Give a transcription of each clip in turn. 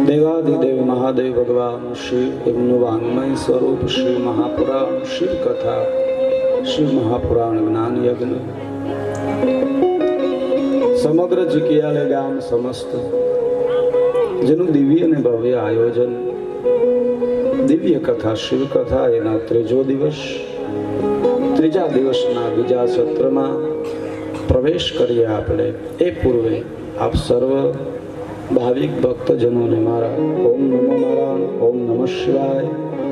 દેવાધિદેવ મહાદેવ ભગવાન શિવ એમનું વાંગ્મય સ્વરૂપ શ્રી મહાપુરાણ શિવ કથા શિવ મહાપુરાણ જ્ઞાન યજ્ઞ સમગ્ર જીકિયાલે ગામ સમસ્ત જેનું દિવ્ય અને ભવ્ય આયોજન દિવ્ય કથા શિવ કથા એના ત્રીજા દિવસના બીજા સત્રમાં પ્રવેશ કરીએ આપણે એ પૂર્વે આપ સર્વ ભાવિક ભક્તજનોને મારા ઓમ નમો નારાયણ, ઓમ નમઃ શિવાય,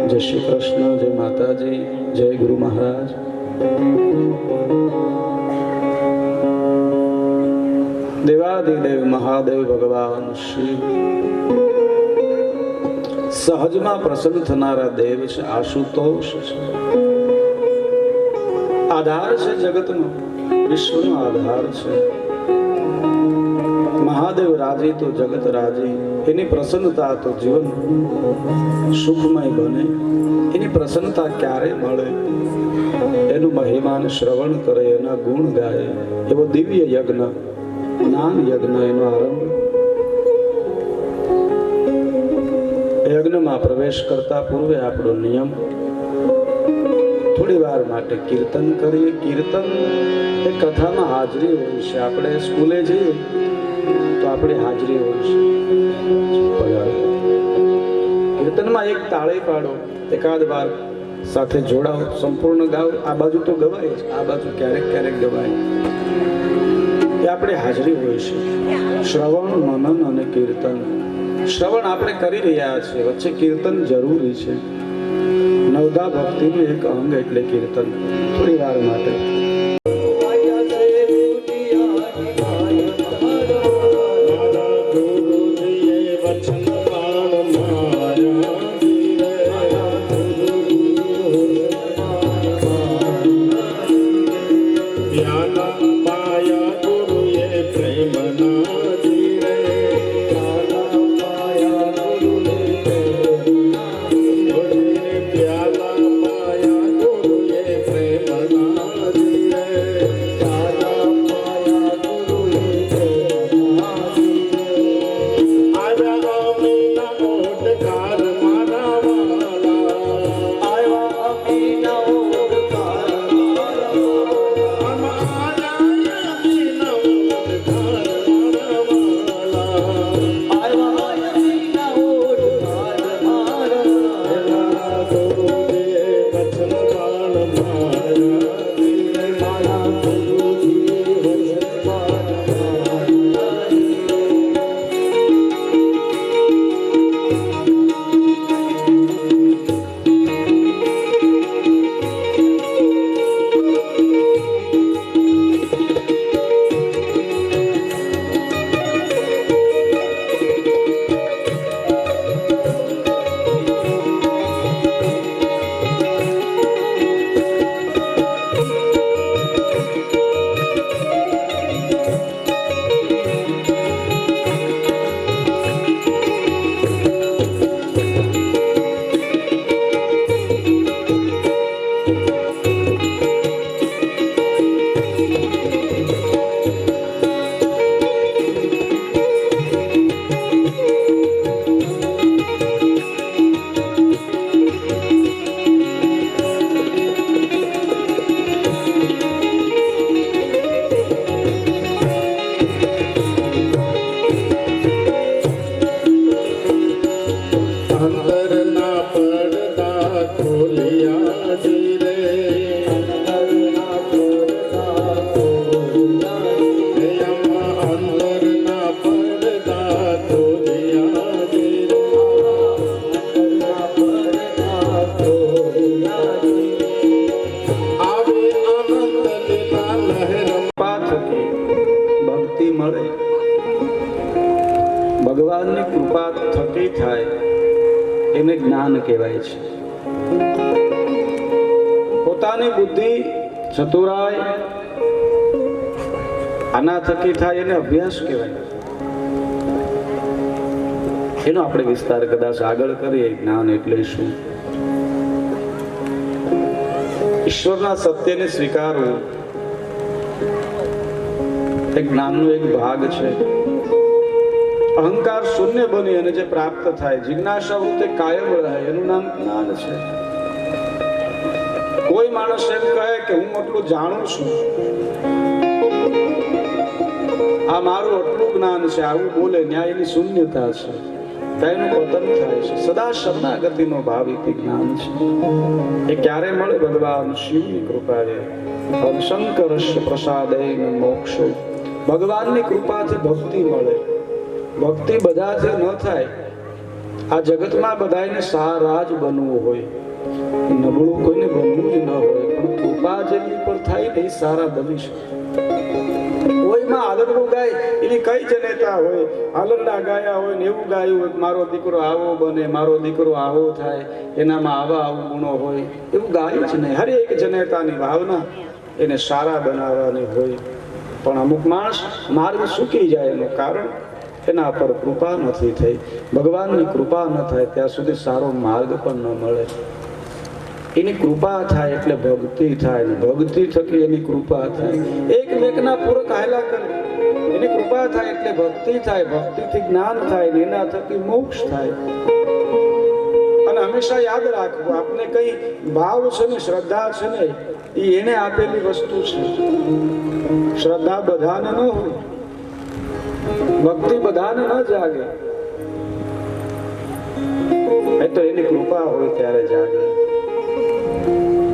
જય શ્રી કૃષ્ણ, જય માતાજી, જય ગુરુ મહારાજ. દેવાધિદેવ મહાદેવ ભગવાન શિવ સહજમાં પ્રસન્ન થનારા દેવ છે, આશુતોષ છે, આધાર છે જગતનો, વિશ્વનો આધાર છે. મહાદેવ રાજી તો જગત રાજી, એની પ્રસન્નતા તો જીવન સુખમય બને. એની પ્રસન્નતા ક્યારે મળે? એનું મહિમાન શ્રવણ કરે, એના ગુણ ગાય, એવો દિવ્ય યજ્ઞ જ્ઞાન યજ્ઞ એનો આરંભ. યજ્ઞમાં પ્રવેશ કરતા પૂર્વે આપણો નિયમ થોડી વાર માટે કીર્તન કરીએ. કીર્તન એ કથામાં હાજરી હોય છે. આપણે સ્કૂલે જઈએ તો આપણી હાજરી હોય છે. કીર્તનમાં એક તાળી પાડો, એકાદ વાર સાથે જોડાઓ, સંપૂર્ણ ગાઓ. આ બાજુ તો ગવાય જ, આ બાજુ ક્યારેક ક્યારેક ગવાય. એ આપણી હાજરી હોય છે. શ્રવણ, મનન અને કીર્તન. શ્રવણ આપણે કરી રહ્યા છીએ, વચ્ચે કીર્તન જરૂરી છે. નવદા ભક્તિનું એક અંગ એટલે કીર્તન. થોડી વાર માટે ભગવાનની કૃપા થકી થાય એને જ્ઞાન કહેવાય છે. પોતાની બુદ્ધિ ચતુરાય આના થકી થાય એને અભ્યાસ કહેવાય. એનો આપણે વિસ્તાર કદાચ આગળ કરીએ. જ્ઞાન એટલે શું? ઈશ્વરના સત્યને સ્વીકારવું એ જ્ઞાનનો એક ભાગ છે. અહંકાર શૂન્ય બની અને જે પ્રાપ્ત થાય, જિજ્ઞાસા વૃત્તિ કાયમ રહે, એનું નામ જ્ઞાન છે. કોઈ માણસ એમ કહે કે હું આટલું જાણું છું, આ મારું આટલું જ્ઞાન છે, આવું બોલે, ન્યાય એની શૂન્યતા છે, એનું પતન થાય છે. સદા શરણાગતિનો ભાવ એ જ્ઞાન છે. એ ક્યારે મળે? ભગવાન શિવની કૃપાએ. શંકરસ્ય પ્રસાદેન મોક્ષો. ભગવાનની કૃપાથી ભક્તિ મળે. ભક્તિ બધાથી ન થાય. આ જગતમાં બધાને સારા જ બનવું હોય, નબળું કોઈને બનવું જ ન હોય, પણ કૃપા જેની પર થાય ને એ સારા બની શકે. કોઈમાં આલંડું ગાય એની કઈ જનેતા હોય, આલંડા ગાયા હોય ને એવું ગાયું હોય મારો દીકરો આવો બને, મારો દીકરો આવો થાય, એનામાં આવા અવગુણો હોય, એવું ગાયું જ નહીં. હરેક જનેતાની ભાવના એને સારા બનાવવાની હોય. પણ અમુક માણસ માર્ગ ચૂકી જાય, એનું કારણ એના પર કૃપા નથી થઈ. ભગવાનની કૃપા ન થાય ત્યાં સુધી સારો માર્ગ પણ ન મળે. એની કૃપા થાય એટલે ભક્તિ થાય, ભક્તિ થકી એની કૃપા થાય. એકમેકના પૂરક હાયલા કરે. એની કૃપા થાય એટલે ભક્તિ થાય, ભક્તિથી જ્ઞાન થાય, એના થકી મોક્ષ થાય. અને હંમેશા યાદ રાખવું, આપણે કઈ ભાવ છે ને, શ્રદ્ધા છે ને, એ એને આપેલી વસ્તુ છે. શ્રદ્ધા બધાને ન હોય, ભક્તિ બધાને ન જાગે. એ તો એની કૃપા હોય ત્યારે જાગે.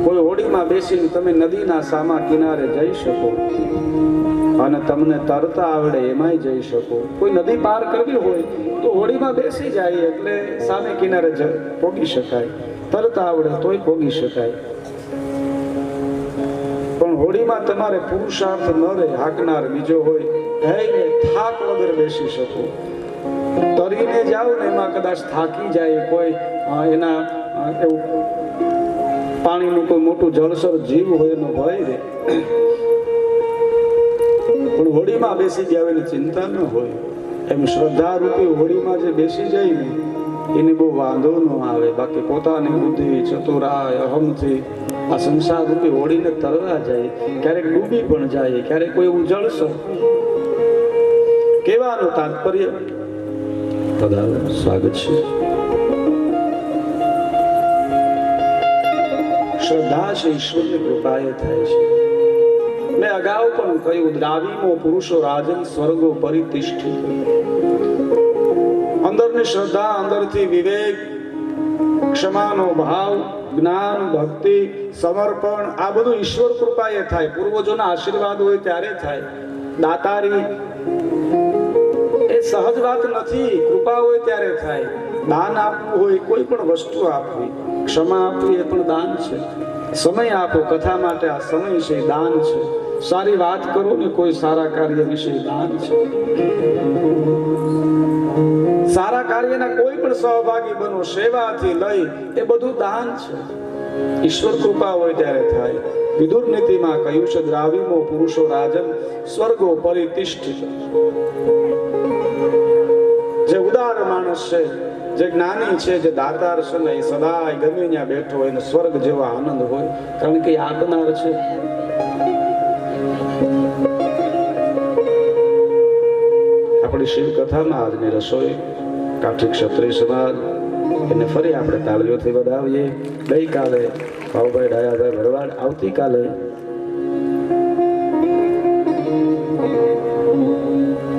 કોઈ હોડીમાં બેસીને તમે નદીના સામા કિનારે જઈ શકો અને તમને તરતા આવડે એમાંય જઈ શકો. કોઈ નદી પાર કરવી હોય તો હોડીમાં બેસી જાય એટલે સામે કિનારે પોગી શકાય. તરતા આવડે તોય પોગી શકાય. પણ હોડીમાં તમારે પુરુષાર્થ ન રહે, હાકનાર બીજો હોય, થઈને થાક વગર બેસી શકો. તરીને જાઓ ને એમાં કદાચ થાકી જાય કોઈ, એના એવું પાણીનું કોઈ મોટું જળસર જીવ હોય એનો ભય રહે. પણ હોડીમાં બેસી જાય એની ચિંતા ન હોય. એમ શ્રદ્ધા રૂપી હોડીમાં જે બેસી જાય ને એને બહુ વાંધો ન આવે. બાકી પોતાની બુદ્ધિ, ચતુરાય, અહમથી આ સંસાર રૂપી હોડીને તરવા જાય, ક્યારેક ડૂબી પણ જાય, ક્યારેક કોઈ એવું જળસર. કહેવાનું તાત્પર્ય, પધારો, સ્વાગત છે. શ્રદ્ધા છે ઈશ્વરની કૃપાએ થાય છે. મેં અગાઉ પણ કહ્યું, દ્રાવીમો પુરુષો રાજન સ્વર્ગો પરિતિષ્ઠિત. અંદરની શ્રદ્ધા, અંદરથી વિવેક, ક્ષમાનો ભાવ, જ્ઞાન, ભક્તિ, સમર્પણ, આ બધું ઈશ્વર કૃપાએ થાય. પૂર્વજોના આશીર્વાદ હોય ત્યારે થાય. દાતારી એ સહજ વાત નથી, કૃપા હોય ત્યારે થાય. દાન આપવું હોય, કોઈ પણ વસ્તુ આપવી, ક્ષમા આપવી એ પણ દાન છે. સમય આપો કથા માટે, આ સમય છે, દાન છે. સારી વાત કરો ને કોઈ સારા કાર્ય વિશે, દાન છે. સારા કાર્યના કોઈ પણ સહભાગી બનો, સેવાથી લઈ, એ બધું દાન છે. ઈશ્વર કૃપા હોય ત્યારે થાય. વિદુર નીતિમાં કહ્યું છે, દ્રાવીમો પુરુષો રાજન સ્વર્ગો પરિતિષ્ઠિત. જે ઉદાર માણસ છે, જે જ્ઞાની છે, જે દાતાર છે ને, એ સદાય ગમે ત્યાં બેઠો હોય ને સ્વર્ગ જેવો આનંદ હોય, કારણ કે આપનાર છે. આપણી શિવ કથામાં આજની રસોઈ કાઠી ક્ષત્રિય સમાજ, એને ફરી આપણે તાળીઓથી વધાવીએ. ગઈકાલે ભાવભાઈ ડાયાભાઈ ભરવાડ, આવતીકાલે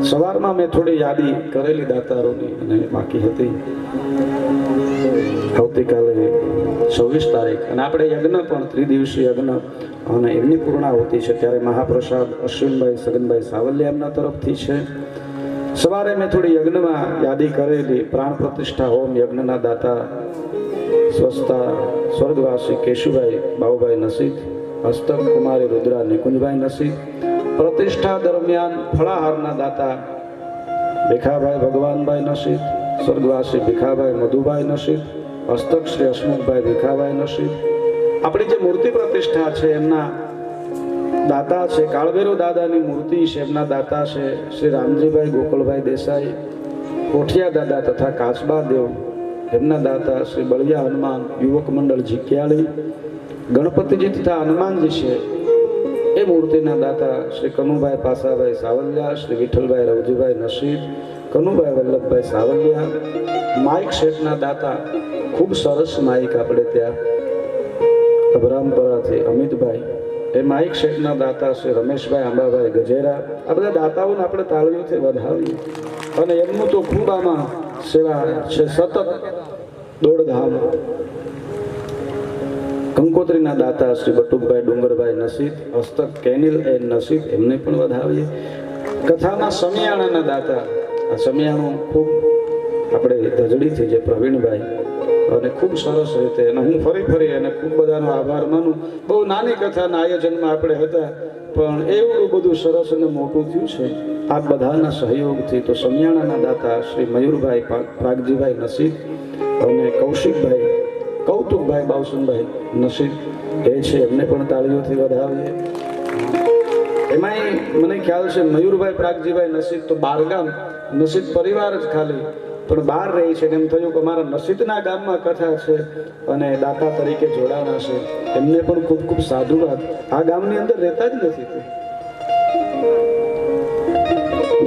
સવારમાં મેં થોડી યાદી કરેલી દાતારોની અને બાકી હતી. આવતીકાલે 26 તારીખ અને આપણે યજ્ઞ પણ ત્રિદિવસીય યજ્ઞ અને એમની પૂર્ણાહુતિ છે, ત્યારે મહાપ્રસાદ અશ્વિનભાઈ સગનભાઈ સાવલિયા એમના તરફથી છે. સવારે મેં થોડી યજ્ઞમાં યાદી કરેલી. પ્રાણ પ્રતિષ્ઠા હોમ યજ્ઞના દાતા સ્વસ્થા સ્વર્ગવાસી કેશુભાઈ બાબુભાઈ નસીદ, હસ્તક કુમારી રુદ્રા નિકુંજભાઈ નસીદ. પ્રતિષ્ઠા દરમિયાન ફળાહારના દાતા ભીખાભાઈ ભગવાનભાઈ નસીદ, સ્વર્ગવાસી ભીખાભાઈ મધુભાઈ નસીદ, હસ્તક શ્રી હસમુખભાઈ ભીખાભાઈ નસીદ. આપણી જે મૂર્તિ પ્રતિષ્ઠા છે એમના દાતા છે, કાળભૈરવ દાદાની મૂર્તિ છે, એમના દાતા છે શ્રી રામજીભાઈ ગોકળભાઈ દેસાઈ, કોઠિયા દાદા તથા કાચબા દેવ, એમના દાતા શ્રી બળિયા હનુમાન યુવક મંડળ જીક્યાળી. ગણપતિજી તથા હનુમાનજી છે એ મૂર્તિના દાતા શ્રી કનુભાઈ પાસાભાઈ સાવલિયા, શ્રી વિઠ્ઠલભાઈ રવજીભાઈ નસીદ, કનુભાઈ વલ્લભભાઈ સાવલિયા, માઇક સેટના દાતા, ખૂબ સરસ માઇક આપણે ત્યાં અભરામપરાથી અમિતભાઈ, એ માઇક સેટના દાતા છે રમેશભાઈ આંબાભાઈ ગજેરા. આ બધા દાતાઓને આપણે તાળીઓથી વધાવીએ. અને એમનું તો ખૂબ આમાં સેવા છે, સતત દોડધામ. કંકોત્રીના દાતા શ્રી બટુકભાઈ ડુંગરભાઈ નસીબ, હસ્તક કેનિલ એન નસીબ, એમને પણ વધાવીએ. કથામાં સમિયાણાના દાતા, આ સમિયાણું ખૂબ આપણે ધજડીથી જે પ્રવીણભાઈ, અને ખૂબ સરસ રીતે, અને હું ફરી અને ખૂબ બધાનો આભાર માનું. બહુ નાની કથાના આયોજનમાં આપણે હતા, પણ એવું બધું સરસ અને મોટું થયું છે આ બધાના સહયોગથી. તો સમિયાણાના દાતા શ્રી મયુરભાઈ પ્રાગજીભાઈ નસીબ અને કૌશિકભાઈ કૌતુકભાઈ બાવસનભાઈ નસીબ એ છે, એમને પણ તાળીઓથી વધાવીએ. એમાંય મને ખ્યાલ છે મયુરભાઈ પ્રાગજીભાઈ નસીબ તો બારગામ નસીબ પરિવાર જ ખાલી, પણ બહાર રહી છે. એમ થયું કે મારા નસીબના ગામમાં કથા છે અને દાતા તરીકે જોડાણા છે, એમને પણ ખૂબ ખૂબ સાધુવાદ. આ ગામની અંદર રહેતા જ નથી.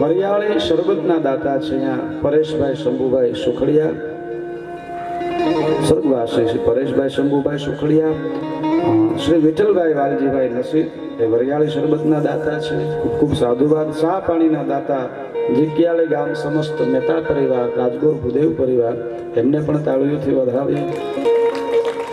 વરિયાળી શરબતના દાતા છે અહીંયા પરેશભાઈ શંભુભાઈ સુખડિયા, સ્વર્ગવાસી શ્રી પરેશભાઈ શંભુભાઈ સુખડિયા. શ્રી વિઠ્ઠલભાઈ વાલજીભાઈ નસીબ એ વરિયાળી શરબતના દાતા છે, ખૂબ ખૂબ સાધુવાદ. શાહ પાણીના દાતા જીકિયાળી ગામ સમસ્ત મહેતા પરિવાર, રાજગોર ભૂદેવ પરિવાર, એમને પણ તાળીઓથી વધાવીએ.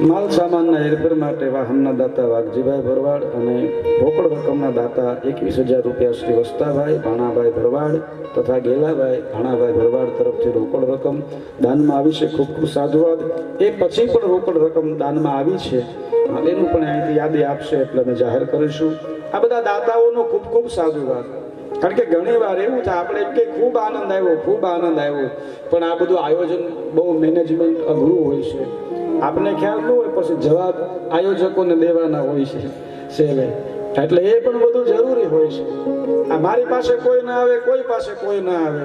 માલ સામાનના હેરફેર માટે વાહનના દાતા વાઘજીભાઈ ભરવાડ અને રોકડ રકમના દાતા 21,000 રૂપિયા શ્રી વસ્તાભાઈ ભાણાભાઈ ભરવાડ તથા ગેલાભાઈ ભાણાભાઈ ભરવાડ તરફથી રોકડ રકમ દાનમાં આવી છે. ખૂબ ખૂબ સાધુવાદ. એ પછી પણ રોકડ રકમ દાનમાં આવી છે, એનું પણ અહીંથી યાદી આપશે એટલે અમે જાહેર કરીશું. આ બધા દાતાઓનો ખૂબ ખૂબ સાધુવાદ. કારણ કે ઘણી વાર એવું થાય આપણે એમ કે ખૂબ આનંદ આવ્યો, પણ આ બધું આયોજન બહુ મેનેજમેન્ટ અઘરું હોય છે. આપણે ખ્યાલ ન હોય, પછી જવાબ આયોજકોને દેવાના હોય છે સેલે, એટલે એ પણ બધું જરૂરી હોય છે. આ મારી પાસે કોઈ ના આવે, કોઈ પાસે કોઈ ના આવે,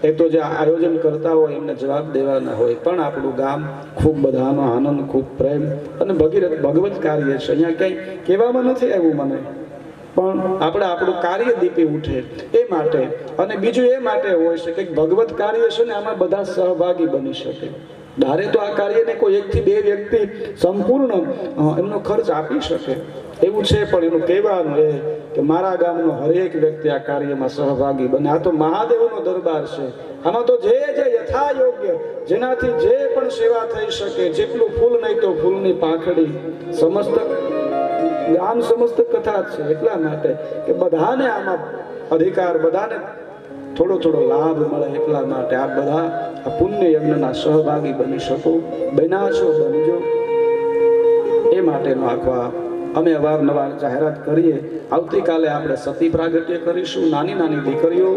એ તો જે આયોજન કરતા હોય એમને જવાબ દેવાના હોય. પણ આપણું ગામ ખૂબ બધાનો આનંદ, ખૂબ પ્રેમ અને ભગવત કાર્ય છે. અહીંયા કંઈ કહેવામાં નથી આવ્યું મને, પણ આપણે આપણું કાર્ય દીપી ઉઠે એ માટે. અને બીજું એ માટે હોય છે કે ભગવત કાર્ય છે ને આમાં બધા સહભાગી બની શકે. ધારે તો આ કાર્યને કોઈ 1 થી 2 વ્યક્તિ સંપૂર્ણ એમનો ખર્ચ આપી શકે એવું છે, પણ એનું કહેવાનું એ કે મારા ગામનો હરેક વ્યક્તિ આ કાર્યમાં સહભાગી બને. આ તો મહાદેવનો દરબાર છે. આમાં તો જે યથા યોગ્ય, જેનાથી જે પણ સેવા થઈ શકે, જેટલું ફૂલ નહીં તો ફૂલની પાંખડી, સમસ્ત ગામ સમસ્ત કથા છે. એટલા માટે કે બધાને આમાં અધિકાર, બધાને થોડો લાભ મળે, એટલા માટે આપ બધા આ પુણ્ય યજ્ઞના સહભાગી બની શકો. બન્યા છો, બનજો. એ માટેનો આખા અમે અવારનવાર જાહેરાત કરીએ. આવતીકાલે આપણે સતી પ્રાગટ્ય કરીશું. નાની નાની દીકરીઓ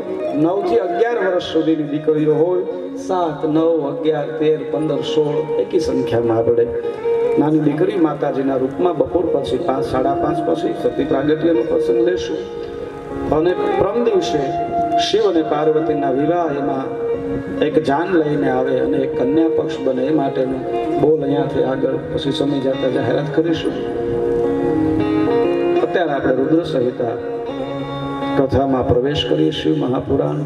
9 થી 11 વર્ષ સુધીની દીકરીઓ હોય, 7, 9, 11, 13, 15, 16 એકી સંખ્યામાં આપણે નાની દીકરી માતાજીના રૂપમાં બપોર પછી 5, 5:30 પછી સતી પ્રાગટ્યનો પ્રસંગ લેશું. અને પ્રમ દિવસે શિવ અને પાર્વતીના વિવાહ, એમાં એક જાન લઈને આવે અને એક કન્યા પક્ષ બને, એ માટેનું બોલ અહીંયાથી આગળ પછી સમય જતા જાહેરાત કરીશું. અત્યારે આપણે રુદ્ર સંહિતા કથામાં પ્રવેશ કરીએ. શિવ મહાપુરાણ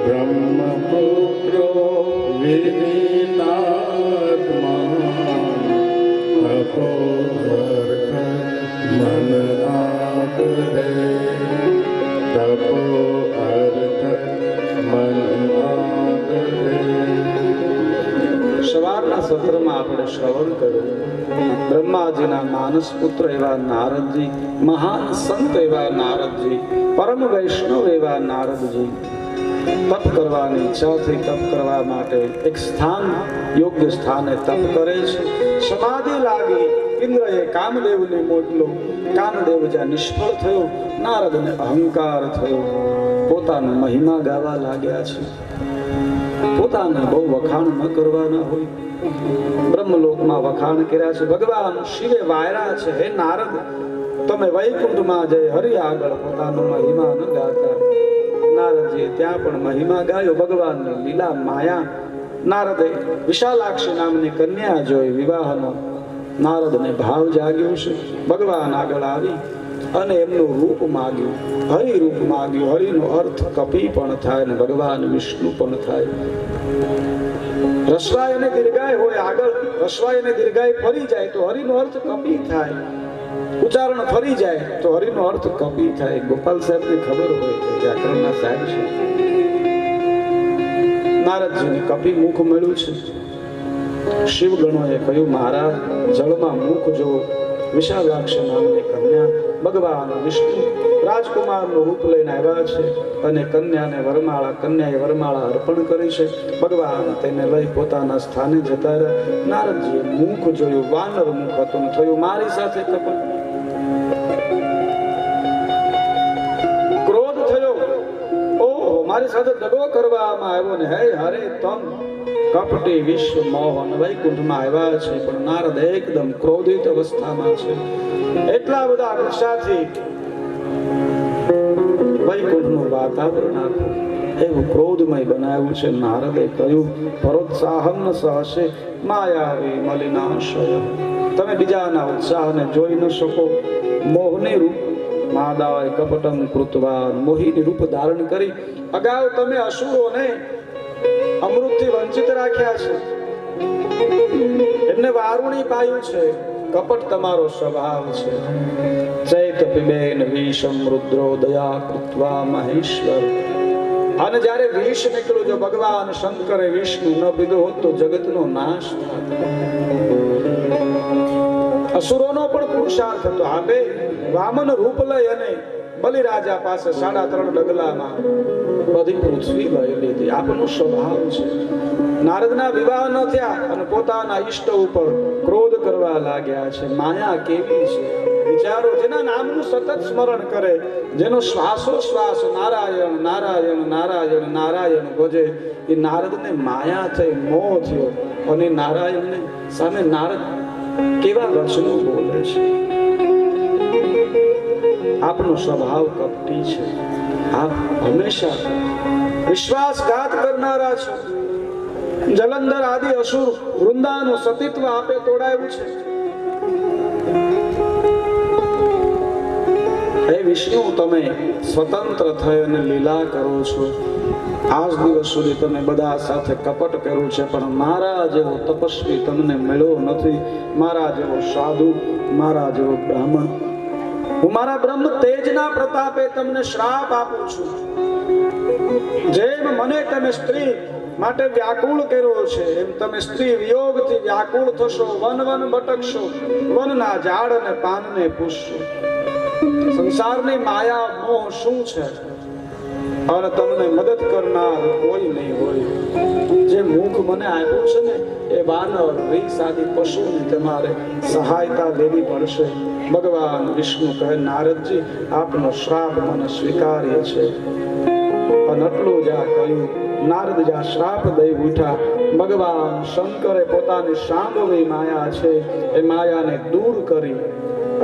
બ્રહ્મપુત્રો વિનિતાત્મા મન આદરે તપો અર્થ મન આદરે. સવારના સત્રમાં આપણે શ્રવણ કર્યું બ્રહ્માજીના માનસ પુત્ર એવા નારદજી, મહાન સંત એવા નારદજી, પરમ વૈષ્ણવ એવા નારદજી તપ કરવાની ઈચ્છાથી તપ કરવા માટે એક સ્થાન, યોગ્ય સ્થાને તપ કરે છે. સમાધિ લાગી, ઇન્દ્રએ કામદેવને મોકલો. કામદેવ જ્યાં નિષ્ફળ થયો, નારદને અહંકાર થયો, પોતાનો મહિમા ગાવા લાગ્યા છે. પોતાને બહુ વખાણ ન કરવાના હોય. બ્રહ્મલોકમાં વખાણ કર્યા છે. ભગવાન શિવે વાયરા છે, હે નારદ તમે વૈકુંઠમાં જઈ હરિ આગળ પોતાનો મહિમા ન ગાતા. નારદજીએ ત્યાં પણ મહિમા ગાયો. ભગવાનની લીલા માયા નારદે વિશાલાક્ષી નામની કન્યા જોઈ વિવાહનો નારદને ભાવ જાગ્યો છે. ભગવાન આગળ આવી અને એમનું રૂપ માગ્યું, હરિ રૂપ માગ્યું. હરિનો અર્થ કપી પણ થાય ને ભગવાન વિષ્ણુ પણ થાય. રસ્વાય અને દીર્ઘાય હોય, આગળ રસ્વાય અને દીર્ઘાય ફરી જાય તો હરિનો અર્થ કપી થાય, ઉચ્ચારણ ફરી જાય તો હરિનો અર્થ કપી થાય. ગોપાલ સાહેબને ખબર હોય કે વ્યાકરણના સાહેબ છે. નારદજીને કપી મુખ મળ્યું છે. શિવગણોએ કહ્યું, મહારાજ જળમાં મુખ જો. વિશાલાક્ષી નામની કન્યા ભગવાન વિષ્ણુ રાજકુમારનું રૂપ લઈને આવ્યા છે અને કન્યાએ વરમાળા અર્પણ કરી છે. ભગવાન તેને લઈ પોતાના સ્થાને જતા રહ્યા. નારદજીએ મુખ જોયું, વાનર મુખ હતું. થયું મારી સાથે કપટ. ક્રોધ થયો, ઓહો મારી સાથે દગો કરવામાં આવ્યો ને હે હરે તમ કપટી વિશ્વ મોહન વૈકુંઠમાં આવ્યા છે. પણ નારદ એકદમ ક્રોધિત અવસ્થામાં છે. એટલા બધા ગુસ્સાથી વૈકુંઠનું વાતાવરણ આખું એવું ક્રોધમય બનાવ્યું છે. નારદે કહ્યું, પરોત્સાહમ ન સહશે માયાવી મલિનાશય. તમે બીજાના ઉત્સાહને જોઈ ન શકો. મોહની રૂપ માદાય કપટમ કૃતવા, મોહિની રૂપ ધારણ કરી અગાઉ તમે અસુરોને અમૃતથી વંચિત રાખ્યા છે, એમને વારુણી પાયું છે. કપટ તમારો સ્વભાવ છે. ચૈત પીબેન વિષમ રુદ્રો દયા કૃત્વા મહેશ્વર. અને જ્યારે વિષ નીકળ્યું, જો ભગવાન શંકરે વિષને ન પીધો હોત તો જગતનો નાશ થાત. અસુરોનો પણ પુરુષાર્થ હતો. આપે વામન રૂપ લઈ અને બલિરાજા પાસે 3.5 ડગલામાં બધી પૃથ્વી લઈ લીધી. આપનો સ્વભાવ છે. નારદના વિવાહ ન થયા અને પોતાના ઈષ્ટ ઉપર ક્રોધ કરવા લાગ્યા છે. માયા કેવી છે વિચારો. જેના નામનું સતત સ્મરણ કરે, જેનો શ્વાસોશ્વાસ નારાયણ નારાયણ નારાયણ નારાયણ ભજે, એ નારદને માયા થઈ, મોહ થયો. અને નારાયણને સામે નારદ કેવા વચનો બોલે છે. આપનો સ્વભાવ કપટી છે. આપ હંમેશા વિશ્વાસઘાત કરનારા છો. જલંધર આદિ અસુર વૃંદાનું સતીત્વ આપે તોડાયું છે. હે વિષ્ણુ, તમે સ્વતંત્ર થઈ અને લીલા કરો છો. આજ દિવસ સુધી તમે બધા સાથે કપટ કર્યું છે, પણ મારા જેવો તપસ્વી તમને મળ્યો નથી. મારા જેવો સાધુ, મારા જેવો બ્રાહ્મણ. હું મારા બ્રહ્મ તેજના પ્રતાપે તમને શ્રાપ આપું છું. જેમ મને તમે સ્ત્રી માટે વ્યાકુળ કર્યો છે, એમ તમે સ્ત્રી વિયોગથી વ્યાકુળ થશો. વન વન ભટકશો, વનના ઝાડ અને પાનને પૂછશો. સંસારની માયા મોહ શું છે? અને તમને મદદ કરનાર કોઈ નહીં હોય. જે મુખ મને આપ્યું છે ને, એ વાનર રીસ આદિ પશુની તમારે સહાયતા લેવી પડશે. ભગવાન વિષ્ણુ કહે, નારદજી આપનો શ્રાપ મને સ્વીકાર્ય છે. અને આટલું જ્યાં કહ્યું, નારદ જ્યાં શ્રાપ દઈ ઉઠ્યા. ભગવાન શંકરે પોતાની શાંભવી માયા છે એ માયાને દૂર કરી.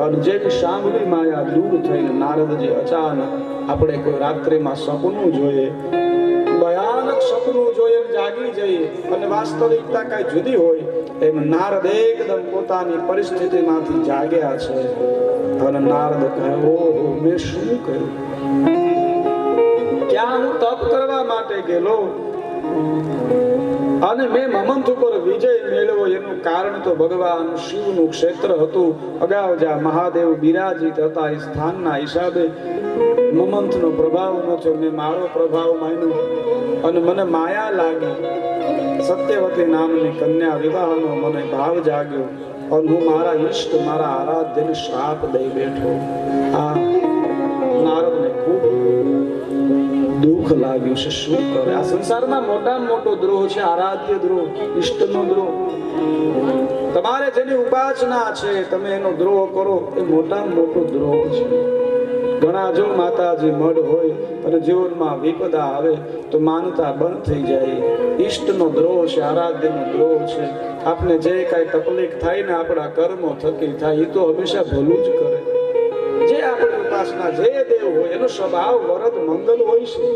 અને જેમ શાંભવી માયા દૂર થઈને નારદજી અચાનક, આપણે કોઈ રાત્રિમાં સપનું જોઈએ, ભયાનક સપનું જોઈએ, જાગી જઈએ અને વાસ્તવિકતા કઈ જુદી હોય, એમ નારદ એકદમ પોતાની પરિસ્થિતિમાંથી જાગ્યા છે. અને નારદ કહે, ઓહો મેં શું કર્યું? ક્યાં હું તપ કરવા માટે ગયેલો અને મેં મમંથ ઉપર વિજય મેળવ્યો. એનું કારણ તો ભગવાન શિવનું ક્ષેત્ર હતું. અગાઉ જ્યાં મહાદેવ બિરાજિત હતા, એ સ્થાનના હિસાબે મમંથનો પ્રભાવ ન થયો. મેં મારો પ્રભાવ માન્યો અને મને માયા લાગી. સત્યવતી નામની કન્યા વિવાહનો મને ભાવ જાગ્યો અને હું મારા ઈષ્ટ, મારા આરાધ્યને શ્રાપ દઈ બેઠો. આ નારદને ખૂબ દુઃખ લાગ્યું છે. શું કરે? આ સંસારમાં મોટામાં મોટો દ્રોહ છે આરાધ્ય દ્રોહ, ઈષ્ટનો દ્રોહ. તમારે જેની ઉપાસના છે, તમે એનો દ્રોહ કરો, એ મોટામાં મોટો દ્રોહ છે. ઘણા જો માતાજી મઢ હોય અને જીવનમાં વિપદા આવે તો માનતા બંધ થઈ જાય. ઈષ્ટનો દ્રોહ છે, આરાધ્યનો દ્રોહ છે. આપને જે કાંઈ તકલીફ થાય ને આપણા કર્મો થકી થાય, એ તો હંમેશા ભલું જ કરે. જે આપણી ઉપાસના, જે દેવ હોય, એનો સ્વભાવ વરદ મંગલ હોય છે.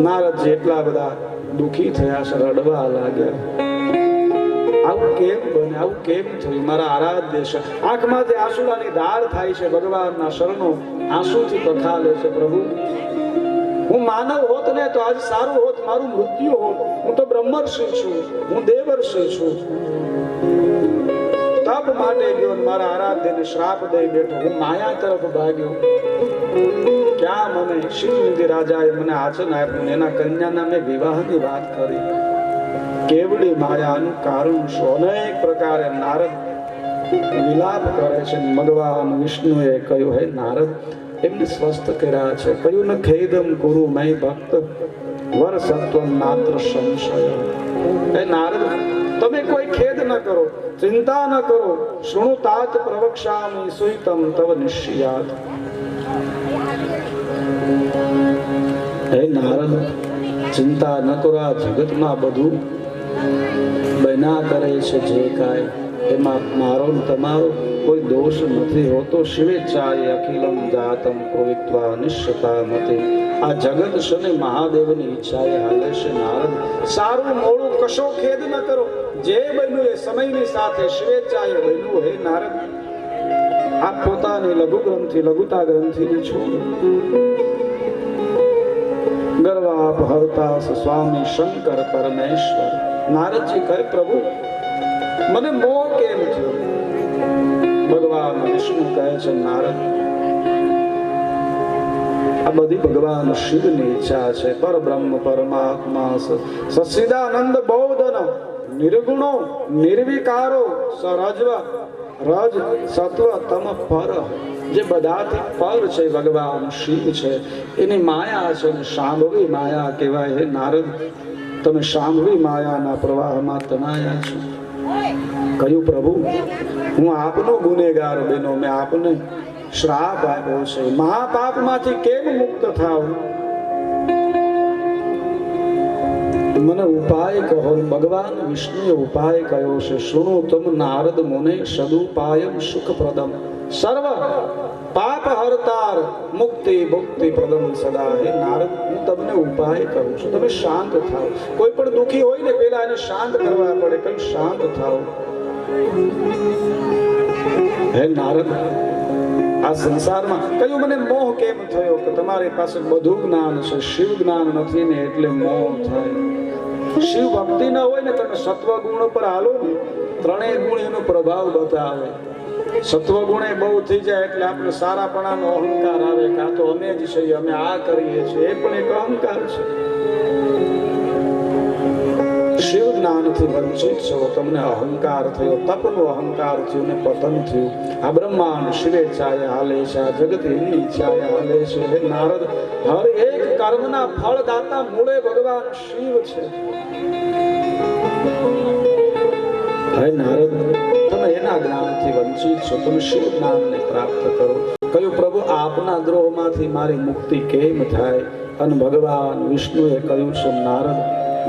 નારદજી એટલા બધા દુખી થયા છે, રડવા લાગ્યા. આવું કેમ બને, આવું કેમ થયું? મારા આરાધ્ય છે. આંખમાંથી આંસુડાની ધાર થાય છે. ભગવાનના શરણો આંસુથી પખાલે છે. પ્રભુ, હું માનવ હોત ને તો આજ સારું હોત, મારું મૃત્યુ હોત. હું તો બ્રહ્મર્ષિ છું, હું દેવર્ષિ છું. તપ માટે ગયો, મારા આરાધ્યને શ્રાપ દઈ બેઠો. હું માયા તરફ ભાગ્યો. ક્યાં મને શિવનિધિ રાજાએ મને આચન આપ્યું, એના કન્યાના મેં વિવાહની વાત કરી. કેવડી માયાનું કારણ શું? અનેક પ્રકારે નારદ વિલાપ કરે છે. ભગવાન વિષ્ણુએ કહ્યું, હે નારદ, એમને સ્વસ્થ કર્યા છે. કહ્યું, ન ખેદમ કુરુ મય ભક્ત વર સત્વમ માત્ર સંશય. હે નારદ, તમે કોઈ ખેદ ન કરો, ચિંતા ન કરો. શૃણુ તાત પ્રવક્ષ્યામિ સુહિતમ તવ નિશ્ચયાત. હે નારદ, ચિંતા ન કરો. આ જગતમાં બધું બના કરે છે જે કાંઈ, એમાં મારો તમારો કોઈ દોષ નથી હોતો. શિવેચ્છાએ અખિલમ જાતમ પવિત્વા નિશ્ચતા મતે. આ જગત છે ને મહાદેવની ઈચ્છાએ હાલે છે. નારદ, સારું મોડું કશો ખેદ ન કરો. જે બન્યું એ સમયની સાથે શિવેચ્છાએ બન્યું. હે નારદ, આપ પોતાની લઘુ ગ્રંથિ લઘુતા ગ્રંથિને છોડો. ગર્વાપ હરતા સ્વામી શંકર પરમેશ્વર. નારદજી કહે, પ્રભુ, મને મોહ કેમ થયો? ભગવાન વિષ્ણુ કહે છે, નારદ, આ બધી ભગવાન શિવની ઈચ્છા છે. પરબ્રહ્મ પરમાત્મા સચ્ચિદાનંદ બૌદ્ધન નિર્ગુણો નિર્વિકારો સરજ્વ રજ સત્વ તમ પર. જે બધાથી પર છે ભગવાન શિવ છે. એની માયા છે ને શાંભવી માયા કહેવાય. હે નારદ, તમે શાંભવી માયાના પ્રવાહમાં તણાયા છો. કહ્યું, પ્રભુ, હું આપનો ગુનેગાર બન્યો. મેં આપને શ્રાપ આપ્યો છે. મહાપાપમાંથી કેમ મુક્ત થાવ? મને ઉપાય કહો. ભગવાન વિષ્ણુએ ઉપાય કહ્યો છે. શૃણુ તમ નારદ મુને સદુપાયમ સુખપ્રદમ સર્વ પાપ હરતાર મુક્તિ મુક્તિ પ્રદમ સદા. હે નારદ, હું તમને ઉપાય કરું છું. તમે શાંત થાઓ. કોઈ પણ દુખી હોય ને પેલા એને શાંત કરવા પડે. કઈ શાંત થાઓ. હે નારદ, આ સંસારમાં કયું મને મોહ કેમ થયો? કે તમારી પાસે બધું જ્ઞાન છે, શિવ જ્ઞાન નથી ને એટલે મોહ થાય. શિવ ભક્તિ ન હોય ને, તમે સત્વ ગુણ પર હાલો ને, ત્રણેય ગુણ એનો પ્રભાવ બતાવે. સત્વ ગુણે બહુ થઈ જાય એટલે આપણે સારાપણાનો અહંકાર આવે. કાં તો અમે જ છીએ, અમે આ કરીએ છીએ, એ પણ એક અહંકાર છે. શિવ જ્ઞાનથી વંચિત છો, તમને અહંકાર થયો, તપનો અહંકાર થયો ને પતન થયું. આ બ્રહ્માંડ શિવેચ્છાએ હાલે છે, આ જગત એની ઈચ્છાએ હાલે છે. હે નારદ, હર એક કર્મના ફળદાતા મૂળે ભગવાન શિવ છે. હે નારદ, તમે એના જ્ઞાનથી વંચિત છો. તમે શિવ જ્ઞાનને પ્રાપ્ત કરો. કહ્યું, પ્રભુ, આપના દ્રોહમાંથી મારી મુક્તિ કેમ થાય? અને ભગવાન વિષ્ણુએ કહ્યું છે, નારદ,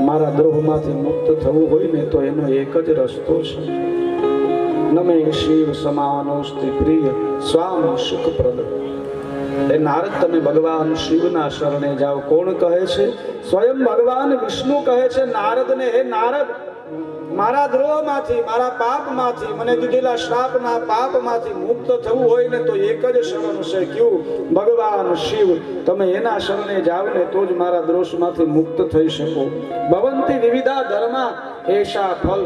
મારા દ્રોહમાંથી મુક્ત થવું હોય ને તો એનો એક જ રસ્તો છે. નમે શિવ સમાનોસ્તિ પ્રિય સ્વામ સુખપ્રદ. એ નારદ, તમે ભગવાન શિવના શરણે જાઓ. કોણ કહે છે? સ્વયં ભગવાન વિષ્ણુ કહે છે નારદને, હે નારદ, મારા દ્રોહમાંથી, મારા પાપમાંથી, મને દીધેલા શ્રાપના પાપમાંથી મુક્ત થવું હોય ને તો એક જ શરણ છે. ક્યું? ભગવાન શિવ. તમે એના શરણે જાવ ને તો જ મારા દ્રોષમાંથી મુક્ત થઈ શકો. ભવંતી વિવિધા ધર્મા એશા ફલ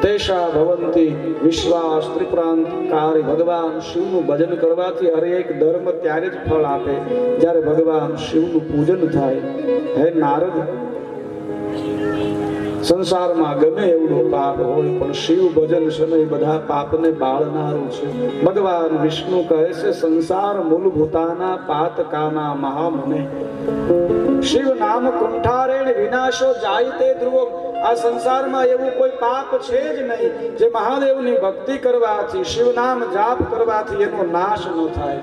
તેશા ભવંતી વિશ્વાસ ત્રિપ્રાંતકારી. ભગવાન શિવનું ભજન કરવાથી હરેક ધર્મ ત્યારે જ ફળ આપે જ્યારે ભગવાન શિવનું પૂજન થાય. હે નારદ, સંસારમાં ગમે એવડું પાપ હોય પણ શિવ ભજન સમય બધા પાપને બાળનારું છે. ભગવાન વિષ્ણુ કહે છે, સંસાર મૂળભૂતાના પાતકાના મહામુને શિવ નામ કુંઠારેણ વિનાશો જાય તે ધ્રુવ. આ સંસારમાં એવું કોઈ પાપ છે જ નહીં જે મહાદેવની ભક્તિ કરવાથી, શિવ નામ જાપ કરવાથી એનો નાશ ન થાય.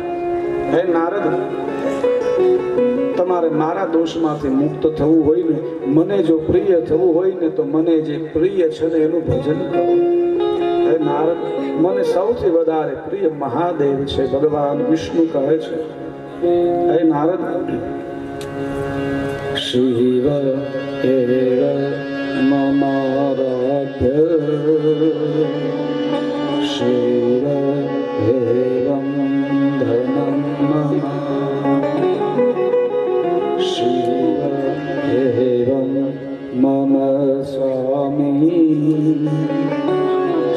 હે નારદ, તમારે મારા દોષમાંથી મુક્ત થવું હોય ને, મને જો પ્રિય થવું હોય ને તો મને જે પ્રિય છે ને એનું ભજન કરો. હે નારદ, મને સૌથી વધારે પ્રિય મહાદેવ છે. ભગવાન વિષ્ણુ કહે છે, હે નારદ, શિવ એવ મમારાધ્ય શિવ એવં ધનમ મમ શિવ એવં મમ સ્વામી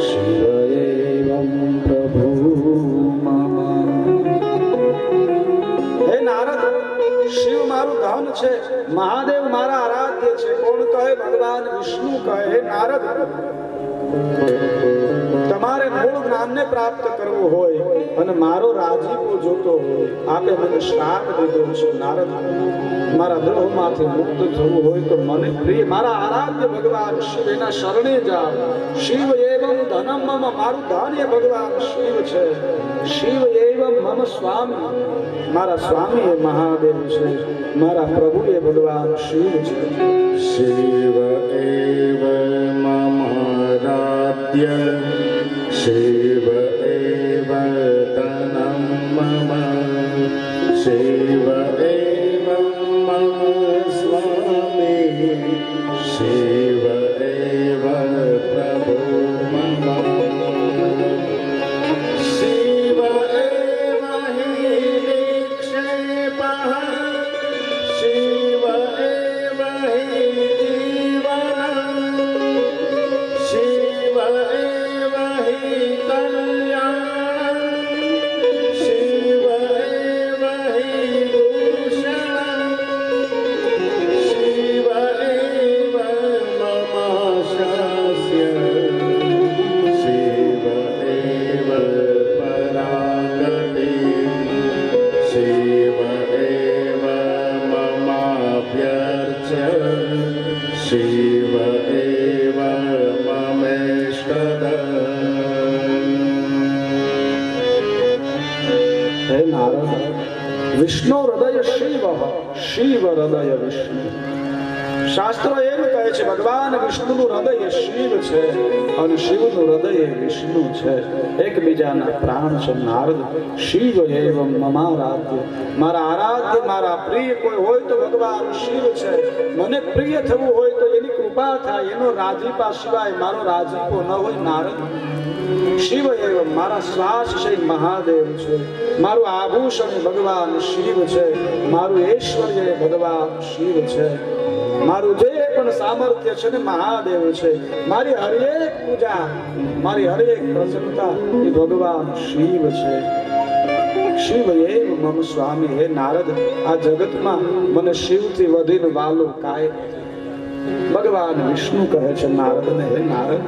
શિવ એવં પ્રભુ મમ. હે નારદ, શિવ મારું ધન છે, મહાદેવ મારા આરાધ્ય છે. કોણ કહે? ભગવાન વિષ્ણુ કહે. હે નારદ, તમારે મૂળ જ્ઞાનને પ્રાપ્ત કરવું હોય અને મારો રાજીપો જોતો હોય, આપે મને શ્રાપ દીધો છે. નારદ, મારા દ્રોહમાંથી મુક્ત થવું હોય તો મને પ્રિય મારા આરાધ્ય ભગવાન શિવ એના શરણે જાઓ. શિવ એવં ધનમ મમ, મારું ધન એ ભગવાન શિવ છે. શિવ એવં મમ સ્વામી, મારા સ્વામી એ મહાદેવ છે. મારા પ્રભુ એ ભગવાન શિવ છે. શિવ એવ મમારાધ્ય શિવ એવ તનમ મમ શિવ એવ મમ સ્વામી શિવ એવ પ્રભુ મમ શિવ એવ હિ નિક્ષેપઃ શિવ એવ હિ જીવનમ શિવ એવ હિ કલ્યાણમ શિવ એવ હિ ભૂષણમ શિવ એવ મમ શાસ્ય શિવ એવ પરાગતિ શિવ એવ મમાભ્યર્ચ શિવ એવ મમેષ્ટદ. હે નારદ, વિષ્ણુ હૃદય શિવ, શિવ હૃદય વિષ્ણુ. શાસ્ત્રો એમ કહે છે ભગવાન વિષ્ણુનું હૃદય શિવ છે અને શિવનું હૃદય વિષ્ણુ છે. એકબીજાના પ્રાણ છે. નારદ, શિવ એવં મમારાધ્ય, મારા આરાધ્ય મારા પ્રિય કોઈ હોય તો ભગવાન શિવ છે. મને પ્રિય થવું હોય તો એની કૃપા થાય, એનો રાજીપા સિવાય મારો રાજીપો ન હોય. નારદ, શિવ એવં મારા શ્વાસ છે મહાદેવ છે, મારું આભૂષણ ભગવાન શિવ છે, મારું ઐશ્વર્ય ભગવાન શિવ છે, મારું જે પણ સામર્થ્ય છે ને મહાદેવ છે. મારી હરેક પૂજા, મારી હરેક પ્રસન્નતા એ ભગવાન શિવ છે. શિવ એવ મમ સ્વામી. હે નારદ, આ જગતમાં મને શિવથી વધીને વાલો કાય? ભગવાન વિષ્ણુ કહે છે નારદને, હે નારદ,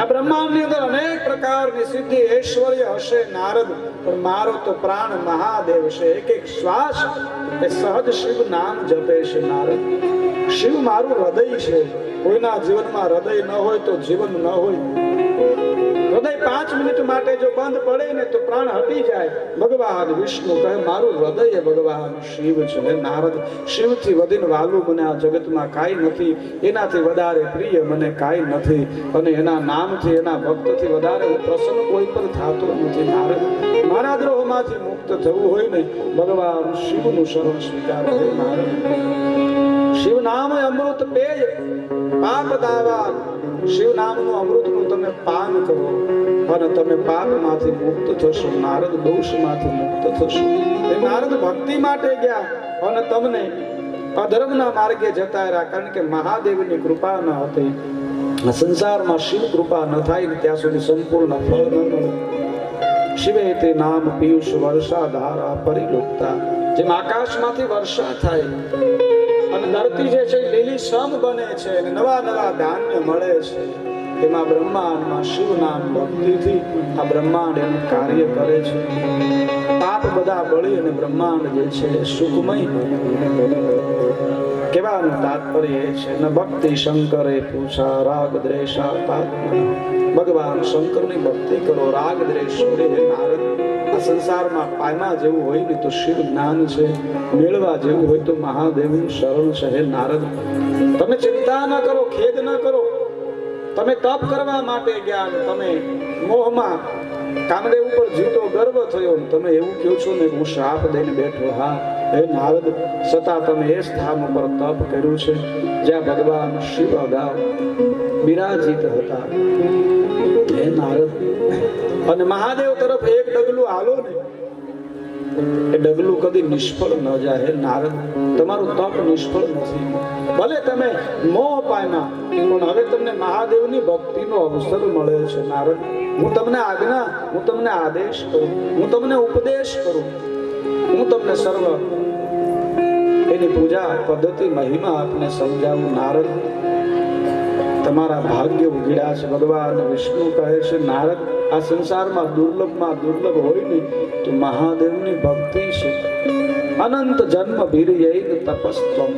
આ બ્રહ્માંડની અંદર અનેક પ્રકારની સિદ્ધિ ઐશ્વર્ય હશે નારદ, પણ મારો તો પ્રાણ મહાદેવ છે. એક એક શ્વાસ એ સહજ શિવ નામ જપે છે. નારદ, શિવ મારું હૃદય છે. કોઈના જીવનમાં હૃદય ન હોય તો જીવન ન હોય. હૃદય 5 મિનિટ માટે જો બંધ પડે ને તો પ્રાણ હટી જાય. ભગવાન વિષ્ણુ કહે મારું હૃદય ભગવાન શિવ છે. હે નારદ, શિવથી વધીને વાલું મને આ જગતમાં કાંઈ નથી, એનાથી વધારે પ્રિય મને કાંઈ નથી, અને એના નામથી એના ભક્તથી વધારે હું પ્રસન્ન કોઈ પર થતો નથી. નારદ, મારા દ્રોહમાંથી મુક્ત થવું હોય ને ભગવાન શિવનું શરણ સ્વીકાર. હે નારદ, શિવ નામ અમૃત પેય પાપ દાવા. શિવ નામનું અમૃતનું તમે પાન કરો અને તમે પાપમાંથી મુક્ત થશો. નારદ, દોષમાંથી મુક્ત થશો. એ નારદ ભક્તિ માટે ગયા અને તમને અધર્મના માર્ગે જતા રહ્યા, કારણ કે મહાદેવની કૃપા ન હતી. આ સંસારમાં શિવ કૃપા ન થાય ને ત્યાં સુધી સંપૂર્ણ ફળ ન મળે. શિવે તે નામ પિયુષ વર્ષા ધારા પરિલુપ્તા. જેમ આકાશમાંથી વર્ષા થાય અને ધરતી જે છે લીલી સમ બને છે અને નવા નવા ધાન્ય મળે છે, એમાં બ્રહ્માંડમાં શિવ નામ ભક્તિથી આ બ્રહ્માંડ એનું કાર્ય કરે છે. પાપ બધા બળી અને બ્રહ્માંડ જે છે સુખમય. કહેવાનું તાત્પર્ય એ છે, ન ભક્તિ શંકરે પૂછા રાગ દ્વેષા તાત્મન. ભગવાન શંકરની ભક્તિ કરો, રાગ દ્વેષ છોડી. હે નારદ, આ સંસારમાં પાયમાં જેવું હોય ને તો શિવ જ્ઞાન છે, મેળવા જેવું હોય તો મહાદેવનું શરણ છે. હે નારદ, તમે ચિંતા ન કરો, ખેદ ન કરો. તમે તપ કરવા માટે ગયા, તમે મોહમાં કામદેવ ઉપર જીતો ગર્વ થયો ને તમે એવું કહો છો ને હું શ્રાપ દઈને બેઠો. હા હે નારદ, છતાં તમે એ સ્થાન ઉપર તપ કર્યું છે જ્યાં ભગવાન શિવ અગાઉ બિરાજિત હતા. હે નારદ, અને મહાદેવ તરફ એક ડગલું હાલો ને એ ડગલું કદી નિષ્ફળ ન જાય. હે નારદ, તમારું તપ નિષ્ફળ નથી. ભલે તમે મોહ પામ્યા પણ હવે તમને મહાદેવની ભક્તિનો અવસર મળે છે. નારદ, હું તમને આજ્ઞા, હું તમને આદેશ કરું, હું તમને ઉપદેશ કરું, હું તમને સર્વ એની પૂજા પદ્ધતિ મહિમા આપને સમજાવું. નારદ, તમારા ભાગ્ય ઉઘડ્યા છે. ભગવાન વિષ્ણુ કહે છે નારદ, આ સંસારમાં દુર્લભમાં દુર્લભ હોય ને તો મહાદેવની ભક્તિ છે. અનંત જન્મ ભીરયૈન તપસ્ત્વમ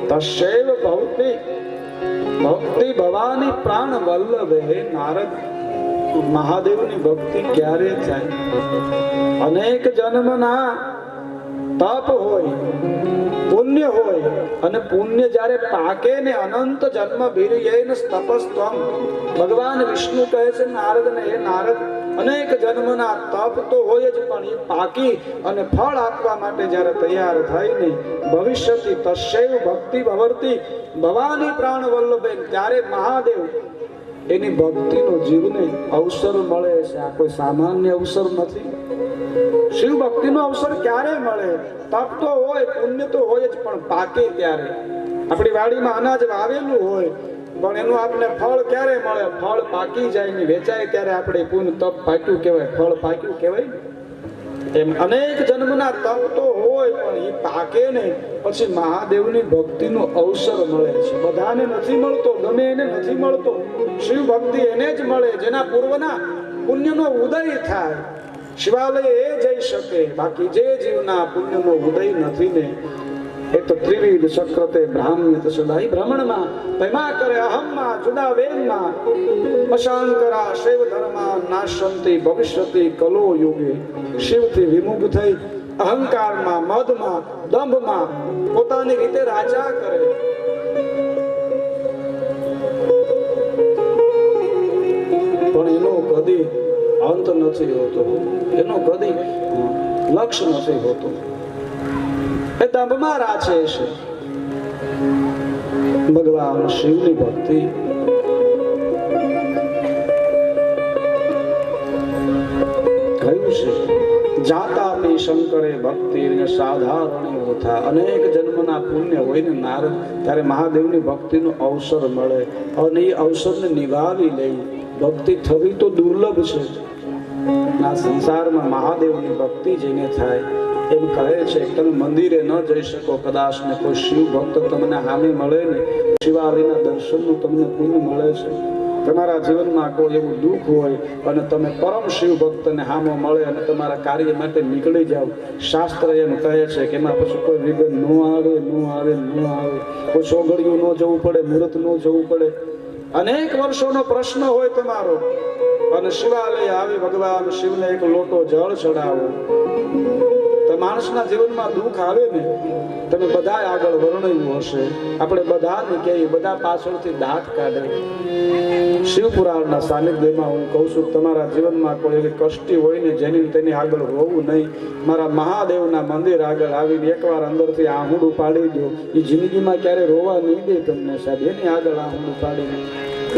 તસ્યૈવ ભવતિ ભક્તિ ભવાની પ્રાણ વલ્લભે. હે નારદ, મહાદેવની ભક્તિ ક્યારે થાય? અનેક જન્મના તપ હોય, પુણ્ય હોય, અને પુણ્ય જ્યારે પાકે ને અનંત જન્મ ભીરયૈન તપસ્ત્વમ. ભગવાન વિષ્ણુ કહે છે નારદ ને, હે નારદ, અનેક જન્મના તપ તો હોય જ પણ એ પાકી અને ફળ આપવા માટે જ્યારે તૈયાર થાય ને ભવિષ્યથી તસ્યૈવ ભક્તિ ભવર્તિ ભવાની પ્રાણ વલ્લભે, ત્યારે મહાદેવ એની ભક્તિનો જીવને અવસર મળે છે. આ કોઈ સામાન્ય અવસર નથી. શિવ ભક્તિનો અવસર ક્યારે મળે? તપ તો હોય, પુણ્ય તો હોય જ પણ પાકે ત્યારે. આપણી વાડીમાં અનાજ વાવેલું હોય પણ એનું આપણે ફળ ક્યારે મળે? ફળ પાકી જાય ને વેચાય ત્યારે આપણે પુણ્ય તપ પાક્યું કહેવાય, ફળ પાક્યું કહેવાય. એમ અનેક જન્મના તપ તો હોય પણ એ પાકે ને પછી મહાદેવની ભક્તિનો અવસર મળે છે. બધાને નથી મળતો, ગમે એને નથી મળતો. શિવ ભક્તિ એને જ મળે જેના પૂર્વના પુણ્યનો ઉદય થાય. શિવાલય એ જઈ શકે, બાકી જે જીવના પુણ્યનો ઉદય નથી ને એ તો ત્રિવિધ ચક્રતે બ્રાહ્મ્ય સદાય ભ્રમણમાં પૈમા કરે અહમમાં જુદા વેદમાં અશાંકરા શૈવ ધર્મા નાશંતિ ભવિષ્યતિ કલો યુગે. શિવથી વિમુખ થઈ અહંકારમાં, મદમાં, દંભમાં પોતાની રીતે રાજા કરે. પણ એનો કદી અંત નથી હોતો, એનો કદી લક્ષ્ય નથી હોતો. એ દંભમાં રાચે છે. ભગવાન શિવની ભક્તિ કહ્યું છે જાતાપી શંકરે ભક્તિ સાધારણ હોતા. અનેક જન્મના પુણ્ય હોય ને નારદ, ત્યારે મહાદેવની ભક્તિનો અવસર મળે અને એ અવસરને નિભાવી લઈ. ભક્તિ થવી તો દુર્લભ છે. આ સંસારમાં મહાદેવની ભક્તિ જેને થાય એમ કહે છે કે તમે મંદિરે ન જઈ શકો કદાચ ને કોઈ શિવ ભક્ત તમને હામે મળે ને શિવાલયના દર્શનનું તમને પુણ્ય મળે છે. તમારા જીવનમાં કોઈ એવું દુઃખ હોય અને તમે પરમ શિવ ભક્તને હામો મળે અને તમારા કાર્ય માટે નીકળી જાઓ, શાસ્ત્ર એમ કહે છે કે એમાં પછી કોઈ વિઘ્ન ન આવે, કોઈ સોગડિયું ન જવું પડે, મુહૂર્ત ન જવું પડે. અનેક વર્ષોનો પ્રશ્ન હોય તમારો અને શિવાલય આવી ભગવાન શિવને એક લોટો જળ ચડાવો તો માણસના જીવનમાં દુઃખ આવે ને તમે બધા આગળ વર્ણવ્યું હશે. આપણે બધાને કહીએ, બધા પાછળથી દાંત કાઢે. શિવપુરાણના સાનિધ્યમાં હું કહું છું તમારા જીવનમાં કોઈ એવી કષ્ટી હોય ને જેની તેની આગળ રોવું નહીં. મારા મહાદેવના મંદિર આગળ આવીને એકવાર અંદરથી આહુડું પાડી દો. એ જિંદગીમાં ક્યારે રોવા નહીં દે તમને સાહેબ. એની આગળ આહુડું પાડીને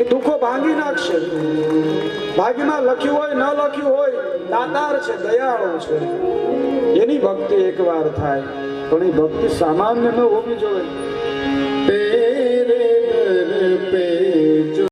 એ દુઃખો ભાંગી નાખશે. ભાગ્યમાં લખ્યું હોય ન લખ્યું હોય, દાતાર છે, દયાળુ છે. એની ભક્તિ એકવાર થાય પણ એ ભક્તિ સામાન્ય ન હોવી જોઈએ. तेरे दर पे जो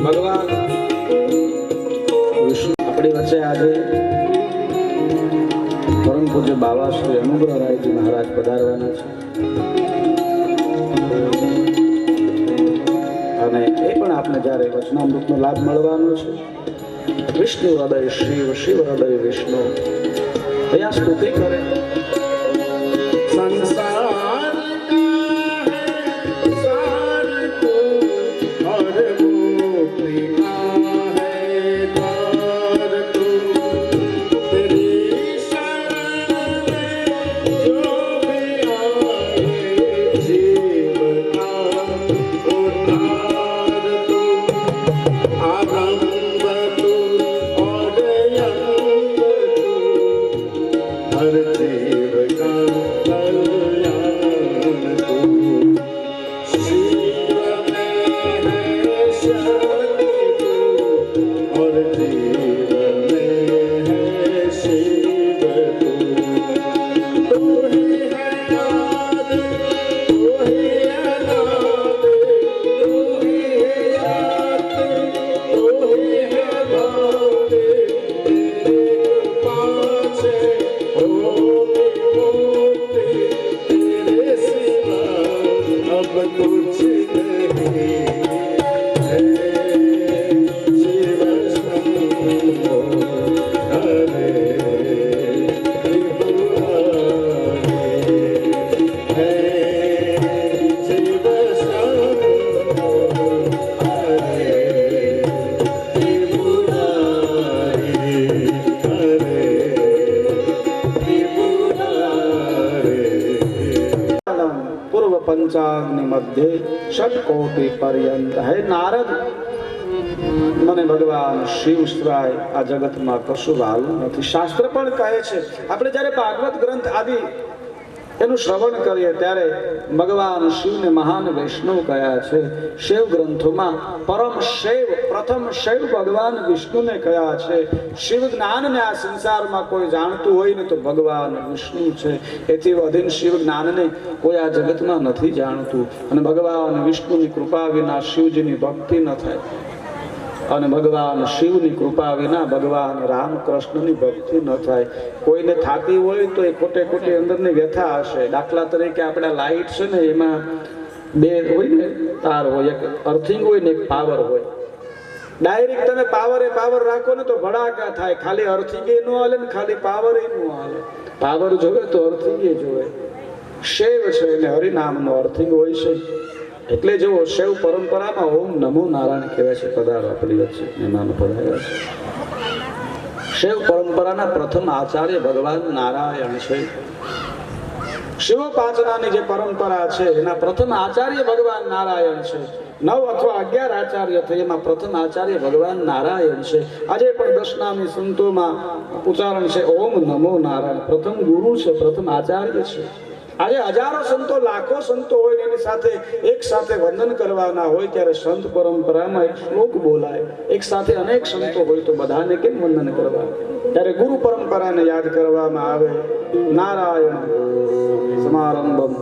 ભગવાન વિષ્ણુ આપણી વચ્ચે આજે પરમ પૂજ્ય બાબા શ્રી અનુગ્રહ રાયજી મહારાજ પધારવાના છે અને એ પણ આપને જ્યારે વચનામૃતનો લાભ મળવાનો છે. વિષ્ણુ હૃદય શિવ, શિવ હૃદય વિષ્ણુ, અહીંયા સ્તુતિ કરે. संसार પંચાગ્નિ મધ્યે ષટકોટિ પર્યંત. હે નારદ, મને ભગવાન શિવ સિવાય આ જગતમાં કશું વાલું નથી. શાસ્ત્ર પણ કહે છે, આપણે જ્યારે ભાગવત ગ્રંથ આદિ એનું શ્રવણ કરીએ ત્યારે ભગવાન શિવને મહાન વૈષ્ણવ કયા છે. શૈવ ગ્રંથોમાં પરમ શૈવ, પ્રથમ શૈવ ભગવાન વિષ્ણુને કયા છે. શિવ જ્ઞાનને આ સંસારમાં કોઈ જાણતું હોય ને તો ભગવાન વિષ્ણુ છે. એથી વધીને શિવ જ્ઞાનને કોઈ આ જગતમાં નથી જાણતું. અને ભગવાન વિષ્ણુની કૃપા વિના શિવજીની ભક્તિ ન થાય, અને ભગવાન શિવની કૃપા વિના ભગવાન રામકૃષ્ણની ભક્તિ ન થાય. કોઈને થાતી હોય તો એ ખોટે ખોટી અંદરની વ્યથા હશે. દાખલા તરીકે આપણે લાઈટ છે ને, એમાં બે હોય ને તાર હોય, એક અર્થિંગ હોય ને એક પાવર હોય. ડાયરેક્ટ તમે પાવર રાખો ને તો ભડાકા થાય. ખાલી અર્થિંગ એ ન હાલે ને ખાલી પાવર એ ન હાલે. પાવર જોવે તો અર્થિંગ એ જોવે. શૈવ છે એને હરિનામનો અર્થિંગ હોય છે. એટલે જો શૈવ પરંપરામાં ઓમ નમો નારાયણ કહેવાય છે. પધારો આપણી વચ્ચે મહેમાન પધાર્યા છે. શૈવ પરંપરાના પ્રથમ આચાર્ય ભગવાન નારાયણ છે. શિવોપાસનાની જે પરંપરા છે એના પ્રથમ આચાર્ય ભગવાન નારાયણ છે. 9 અથવા 11 આચાર્ય થઈ, એમાં પ્રથમ આચાર્ય ભગવાન નારાયણ છે. આજે પણ દશનામી સંતોમાં ઉચ્ચારણ છે ઓમ નમો નારાયણ. પ્રથમ ગુરુ છે, પ્રથમ આચાર્ય છે. આજે હજારો સંતો, લાખો સંતો હોય ને એની સાથે એક સાથે વંદન કરવાના હોય ત્યારે સંત પરંપરામાં એક શ્લોક બોલાય. એક સાથે અનેક સંતો હોય તો બધાને કેમ વંદન કરવા? ત્યારે ગુરુ પરંપરાને યાદ કરવામાં આવે. નારાયણ સમારંભમ,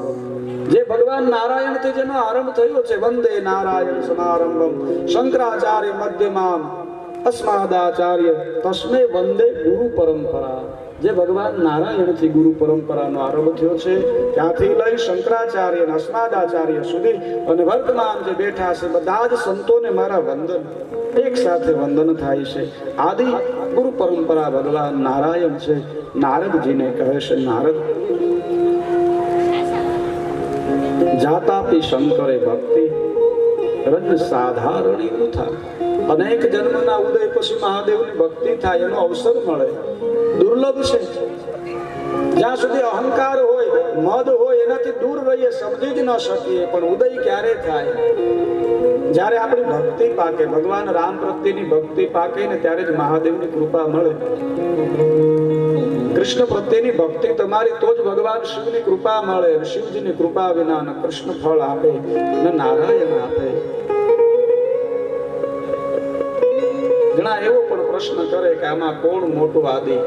જે ભગવાન નારાયણથી જેનો આરંભ થયો છે, વંદે નારાયણ સમારંભમ શંકરાચાર્ય મધ્યમામ અસ્માદાચાર્ય તસ્મે વંદે ગુરુ પરંપરા. જે ભગવાન નારાયણથી ગુરુ પરંપરાનો આરંભ થયો છે, ત્યાંથી લઈ શંકરાચાર્ય અને અસ્માદાચાર્ય સુધી અને વર્તમાન જે બેઠા છે બધા જ સંતોને મારા વંદન. એક સાથે વંદન થાય છે. આદિ ગુરુ પરંપરા ભગવાન નારાયણ છે. નારદજીને કહે છે, નારદ જાતાપી શંકરે ભક્તિ રજ સાધારણી વૃથા. અનેક જન્મના ઉદય પછી મહાદેવની ભક્તિ થાય એનો અવસર મળે, દુર્લભ છે. જ્યાં સુધી અહંકાર હોય, મદ હોય, એનાથી દૂર રહીએ સમજી જ ન શકીએ. પણ ઉદય ક્યારે થાય? જ્યારે આપણી ભક્તિ પાકે, ભગવાન રામ પ્રત્યેની ભક્તિ પાકે ને ત્યારે જ મહાદેવની કૃપા મળે. કૃષ્ણ પ્રત્યેની ભક્તિ તમારી તો જ ભગવાન શિવની કૃપા મળે. શિવજીની કૃપા વિના ન કૃષ્ણ ફળ આપે ન નારાયણ આપે. ઘણા એવો પણ પ્રશ્ન કરે કે આમાં કોણ મોટું આદિ?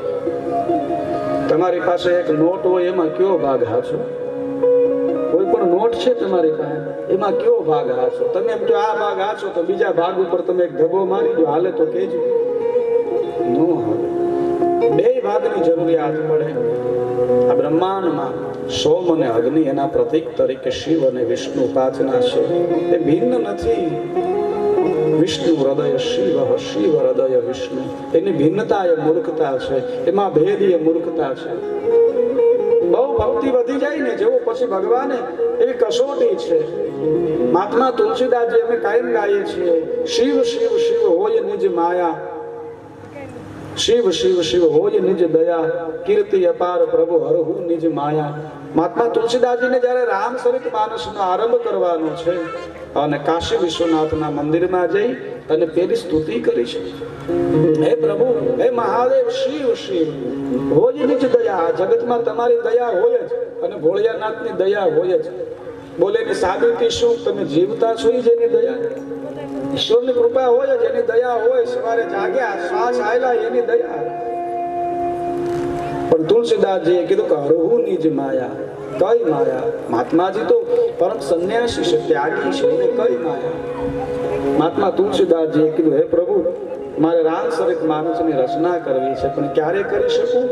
તમારી પાસે એક નોટ હોય, એમાં કયો ભાગ હાચો? કોઈ પણ નોટ છે તમારી પાસે, એમાં કયો ભાગ હાચો? તમે એમ તો આ ભાગ હાચો તો બીજા ભાગ ઉપર તમે એક ધબો મારી દો, હાલે તો કેજો. નો હાલે. બે ભાગની જરૂરિયાત પડે. આ બ્રહ્માંડમાં સોમ અને અગ્નિ એના પ્રતીક તરીકે શિવ અને વિષ્ણુ ઉપાસના છે. એ ભિન્ન નથી. વિષ્ણુ હૃદય શિવ, શિવ હૃદય વિષ્ણુ. એની ભિન્નતા એ મૂર્ખતા છે, એમાં ભેદ એ મૂર્ખતા છે. બહુ ભક્તિ વધી જાય ને જેવો પછી ભગવાને એવી કસોટી છે. મહાત્મા તુલસીદાસજી અમે કાયમ ગાઈએ છીએ, શિવ શિવ શિવ હોય નિજ માયા, શિવ શિવ શિવ હોય નિજ દયા, કીર્તિ અપાર પ્રભુ હરહુ નિજ માયા. મહાત્મા તુલસીદાસજીને જ્યારે રામચરિત માનસનો આરંભ કરવાનો છે અને કાશી વિશ્વનાથના મંદિરમાં જઈ અને પેલી સ્તુતિ કરી છે, હે પ્રભુ, હે મહાદેવ, શિવ શિવ હોય નિજ દયા. જગતમાં તમારી દયા હોય જ અને ભોળિયાનાથની દયા હોય જ. બોલે કે સાબિતી શું? તમે જીવતા છો જેની દયા, ઈશ્વરની કૃપા હોય જ, એની દયા હોય. સવારે જાગ્યા, શ્વાસ આયલા, એની દયા. પણ તુલસીદાસજીએ કીધું કે હરહુ નિજ માયા. કઈ માયા? મહાત્માજી તો પરમ સંન્યાસી છે, ત્યાગી છે, એને કઈ માયા? મહાત્મા તુલસીદાસજીએ કીધું, હે પ્રભુ, મારે રામચરિત માનસની રચના કરવી છે, પણ ક્યારે કરી શકું?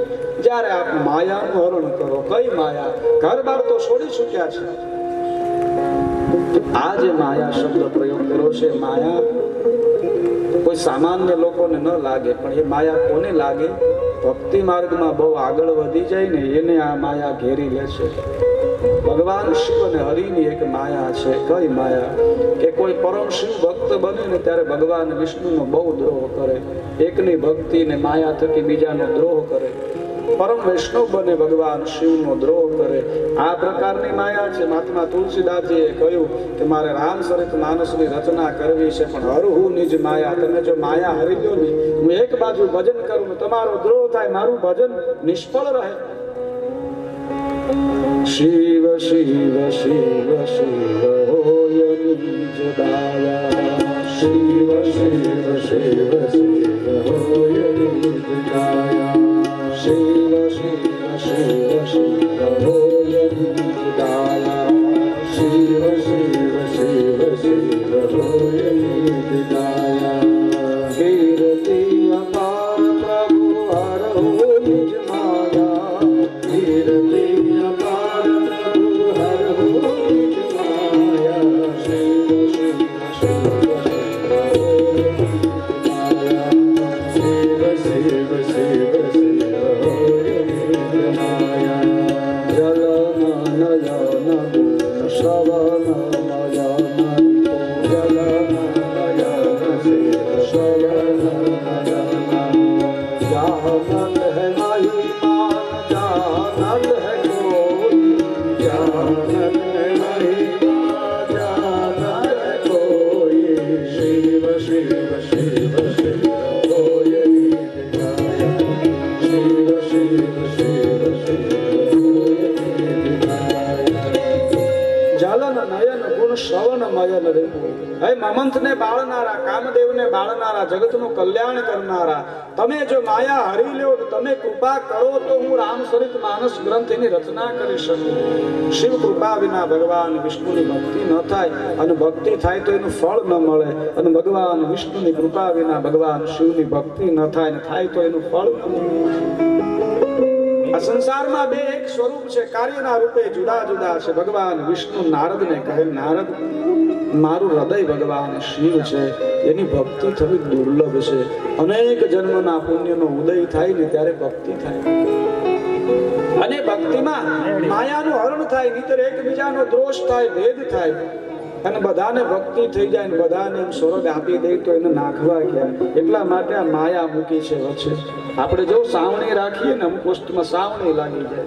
જ્યારે આપ માયાનું હરણ કરો. કઈ માયા? ઘર બાર તો છોડી ચૂક્યા છે. આ જે માયા શબ્દ પ્રયોગ કર્યો છે, માયા કોઈ સામાન્ય લોકોને ન લાગે, પણ એ માયા કોને લાગે? ભક્તિ માર્ગમાં બહુ આગળ વધી જાય ને એને આ માયા ઘેરી લે છે. ભગવાન શિવ અને હરિની એક માયા છે. કઈ માયા? કે કોઈ પરમ શિવ ભક્ત બને ને ત્યારે ભગવાન વિષ્ણુનો બહુ દ્રોહ કરે. એકની ભક્તિ ને માયા થકી બીજાનો દ્રોહ કરે. પરમ વૈષ્ણવ બને, ભગવાન શિવનો દ્રોહ કરે. આ પ્રકારની માયા છે. મહાત્મા તુલસીદાસજીએ કહ્યું કે મારે રામચરિત માનસની રચના કરવી છે, પણ હરહુ નિજ માયા. તમે જો માયા હરી લો ને, હું એક બાજુ ભજન કરું, તમારો દ્રોહ થાય, મારું ભજન નિષ્ફળ રહે. શિવ શિવ શિવ શિવ હોય નિજ દયા, શિવ શિવ શિવ શિવ હોય નિજ દયા, શિવ શિવ શિવ શિવ હોય નિજ દયા, શિવ શિવ શિવ શિવ હોય નિજ દયા. કીર્તિ અપાર પ્રભુ હરહુ નિજ માયા, કીર્તિ અપાર પ્રભુ હરહુ નિજ માયા, શિવ શિવ શિવ શિવ શિવ શિવ શિવ હોય નિજ માયા. જલ નયન શ્રવણ નયન, જલ નયન શિવ શ્રવણ નયન. જાનત હૈ મહિમા, જાનત હૈ કોઈ, જાનત હૈ મહિમા, જાનત હૈ કોઈ. શિવ શિવ શિવ શિવ હોય નિજ દયા, શિવ શિવ શિવ શિવ હોય નિજ દયા. જલન નયન ગુણ શ્રવણ મયન રેપુ. હે મમંથને બાળનારા, કામદેવને બાળનારા, જગતનું કલ્યાણ કરનારા, તમે જો માયા હરી લ્યો, તમે કૃપા કરો તો હું રામચરિત માનસ ગ્રંથ એની રચના કરી શકું. શિવ કૃપા વિના ભગવાન વિષ્ણુની ભક્તિ ન થાય, અને ભક્તિ થાય તો એનું ફળ ન મળે, અને ભગવાન વિષ્ણુની કૃપા વિના ભગવાન શિવની ભક્તિ ન થાય, ને થાય તો એનું ફળ ન મળે. આ સંસારમાં બે એક સ્વરૂપ છે, કાર્યના રૂપે જુદા જુદા છે. ભગવાન વિષ્ણુ નારદને કહે, નારદ મારું હૃદય ભગવાન શિવ છે, એની ભક્તિ થવી દુર્લભ છે. અનેક જન્મના પુણ્યનો ઉદય થાય ને ત્યારે ભક્તિ થાય, અને ભક્તિમાં માયાનું હરણ થાય, નહીતર એકબીજાનો દ્રોષ થાય, ભેદ થાય, અને બધાને ભક્તિ થઈ જાય ને બધાને સ્વર્ગ આપી દે તો એને નાખવા ક્યાં? એટલા માટે આ માયા મૂકી છે વચ્ચે. આપણે જો સાવણી રાખીએ ને, અમુક વસ્તુમાં સાવણી લાગી જાય.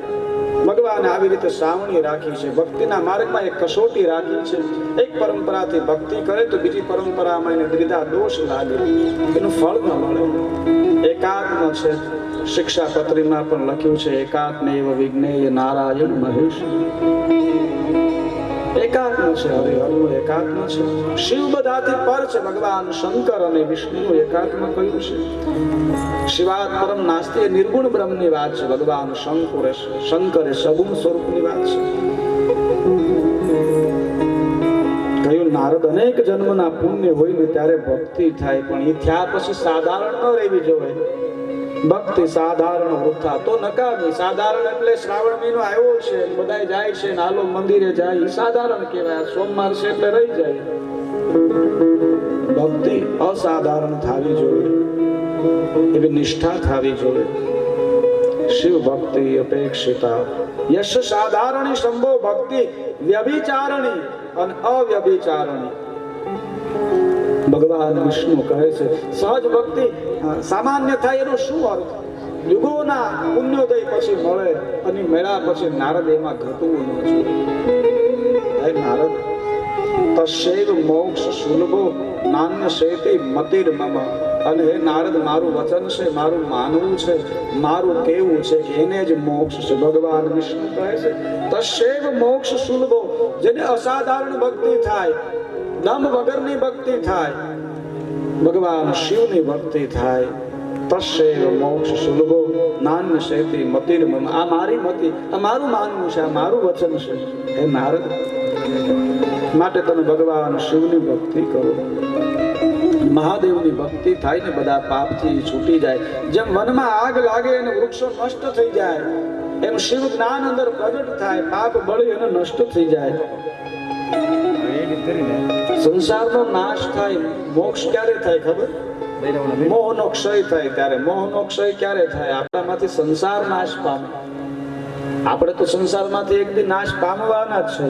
ભગવાન આવી રીતે સાવણી રાખી છે, ભક્તિના માર્ગમાં એક કસોટી રાખી છે. એક પરંપરાથી ભક્તિ કરે તો બીજી પરંપરામાં એને દ્વિધા દોષ લાગે, એનું ફળ ન મળે. એકાત્મ છે, શિક્ષાપત્રીમાં પણ લખ્યું છે, એકાત્મ એવ વિજ્ઞેય નારાયણ મહેશ. એકાત્મ છે, હરિહરનું એકાત્મ છે. શિવ બધાથી પર છે, ભગવાન શંકર અને વિષ્ણુનું એકાત્મ કહ્યું છે. શિવાત પરમ નાસ્તિ એ નિર્ગુણ બ્રહ્મની વાત છે. ભગવાન શંકર એ સગુણ સ્વરૂપની વાત છે. કહ્યું નારદ અનેક જન્મના પુણ્ય હોય ને ત્યારે ભક્તિ થાય, પણ એ થયા પછી સાધારણ ન રહેવી જોઈએ. ભક્તિ સાધારણ વૃથા તો નકામી. સાધારણ એટલે શ્રાવણ મહિનો આવ્યો છે, બધાય જાય છે, નાલો મંદિરે જાય, સાધારણ કહેવાય. સોમવાર છે એટલે રહી જાય. ભક્તિ અસાધારણ થવી જોઈએ, એવી નિષ્ઠા થવી જોઈએ. શિવ ભક્તિ અપેક્ષિતા યશ સાધારણી સંભવ ભક્તિ વ્યભિચારણી અને અવ્યભિચારણી. ભગવાન વિષ્ણુ કહે છે સહજ ભક્તિ સામાન્ય થાય એનો શું અર્થ? યુગોના પુણ્યોદય પછી મળે અને મેળા પછી નારદ એમાં ઘટવું ન જોઈએ. નારદ તસ્યૈવ મોક્ષ સુલભો નાન્ય શેતિ મતિર મમ. અને હે નારદ મારું વચન છે, મારું માનવું છે, મારું કેવું છે કે એને જ મોક્ષ છે. ભગવાન વિષ્ણુ કહે છે તસ્યૈવ મોક્ષ સુલભો, જેને અસાધારણ ભક્તિ થાય, દમ વગરની ભક્તિ થાય, ભગવાન શિવની ભક્તિ થાય, તસ્યૈવ મોક્ષ સુલભો નાન્ય શેતિ મતિર મમ. આ મારી મતિ, આ મારું માનવું છે, આ મારું વચન છે. હે નારદ, માટે તમે ભગવાન શિવની ભક્તિ કરો. મહાદેવની ભક્તિ થાય ને બધા પાપથી છૂટી જાય. જેમ વનમાં આગ લાગે અને વૃક્ષો નષ્ટ થઈ જાય, એમ શિવ જ્ઞાન અંદર પ્રગટ થાય, પાપ બળી અને નષ્ટ થઈ જાય. સંસારનો નાશ થાય. મોક્ષ ક્યારે થાય ખબર? મોહનો ક્ષય થાય ત્યારે. મોહનો ક્ષય ક્યારે થાય? આપણામાંથી સંસાર નાશ પામે. આપણે તો સંસારમાંથી એક દી નાશ પામવાના જ છે,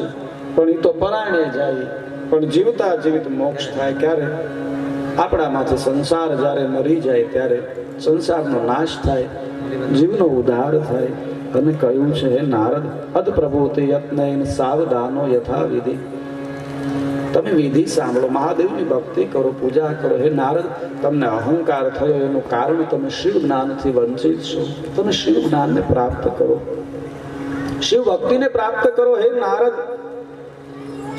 પણ એ તો પરાણે જાય. પણ જીવતા જીવિત મોક્ષ થાય ક્યારે? આપણામાંથી સંસાર જ્યારે મરી જાય ત્યારે સંસારનો નાશ થાય, જીવનો ઉદ્ધાર થાય. અને કહ્યું છે હે નારદ અદ પ્રભુતે યત્નૈન સાવધાનો યથા વિધિ. તમે વિધિ સાંભળો, મહાદેવની ભક્તિ કરો, પૂજા કરો. હે નારદ, તમને અહંકાર થયો એનું કારણ તમે શિવ જ્ઞાનથી વંચિત છો. તમે શિવ જ્ઞાનને પ્રાપ્ત કરો, શિવ ભક્તિને પ્રાપ્ત કરો. હે નારદ,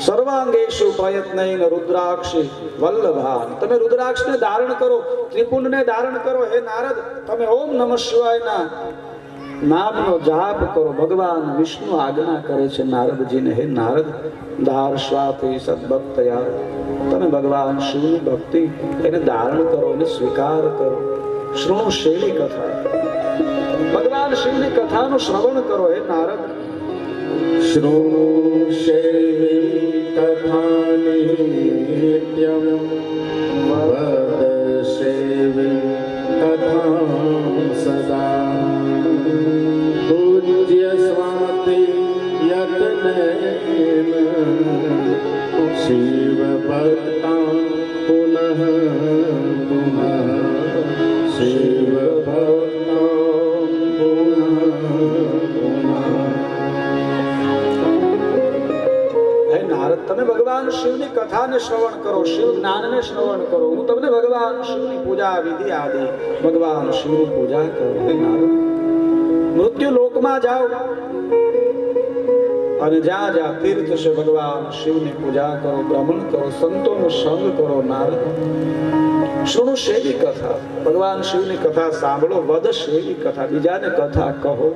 સર્વાંગેશુ પ્રયત્નૈન રુદ્રાક્ષી વલ્લભાન. તમે રુદ્રાક્ષને ધારણ કરો, ત્રિપુંડને ધારણ કરો. હે નારદ, તમે ઓમ નમઃ શિવાયના નામનો જાપ કરો. ભગવાન વિષ્ણુ આજ્ઞા કરે છે નારદજીને, હે નારદ, ધાર સ્વાથી સદભક્તયા. તમે ભગવાન શિવની ભક્તિ એને ધારણ કરો, એને સ્વીકાર કરો. શૃણુ શૈલી કથા, ભગવાન શિવની કથાનું શ્રવણ કરો. હે નારદ, શૃણુ શૈલી કથાનિત્યમ વદ શૈલી કથા સદા. પૂજ્ય સ્વાતિ યત્નેન શિવ ભક્તા પુનઃ પુનઃ. શિવ ભક્તા પુનઃ પુનઃ. નારદ, તમે ભગવાન શિવની કથાને શ્રવણ કરો, શિવ જ્ઞાનને શ્રવણ કરો. હું તમને ભગવાન શિવની પૂજા વિધિ આદિ ભગવાન શિવની પૂજા કરો. હે નારદ, મૃત્યુ લોકમાં જાઓ અને જ્યાં જ્યાં તીર્થ છે ભગવાન શિવની પૂજા કરો, ભ્રમણ કરો, સંતોનો સંગ કરો. નારદ, શૃણુ શૈલી કથા, ભગવાન શિવની કથા સાંભળો. વદ શૈલી કથા, બીજાને કથા કહો.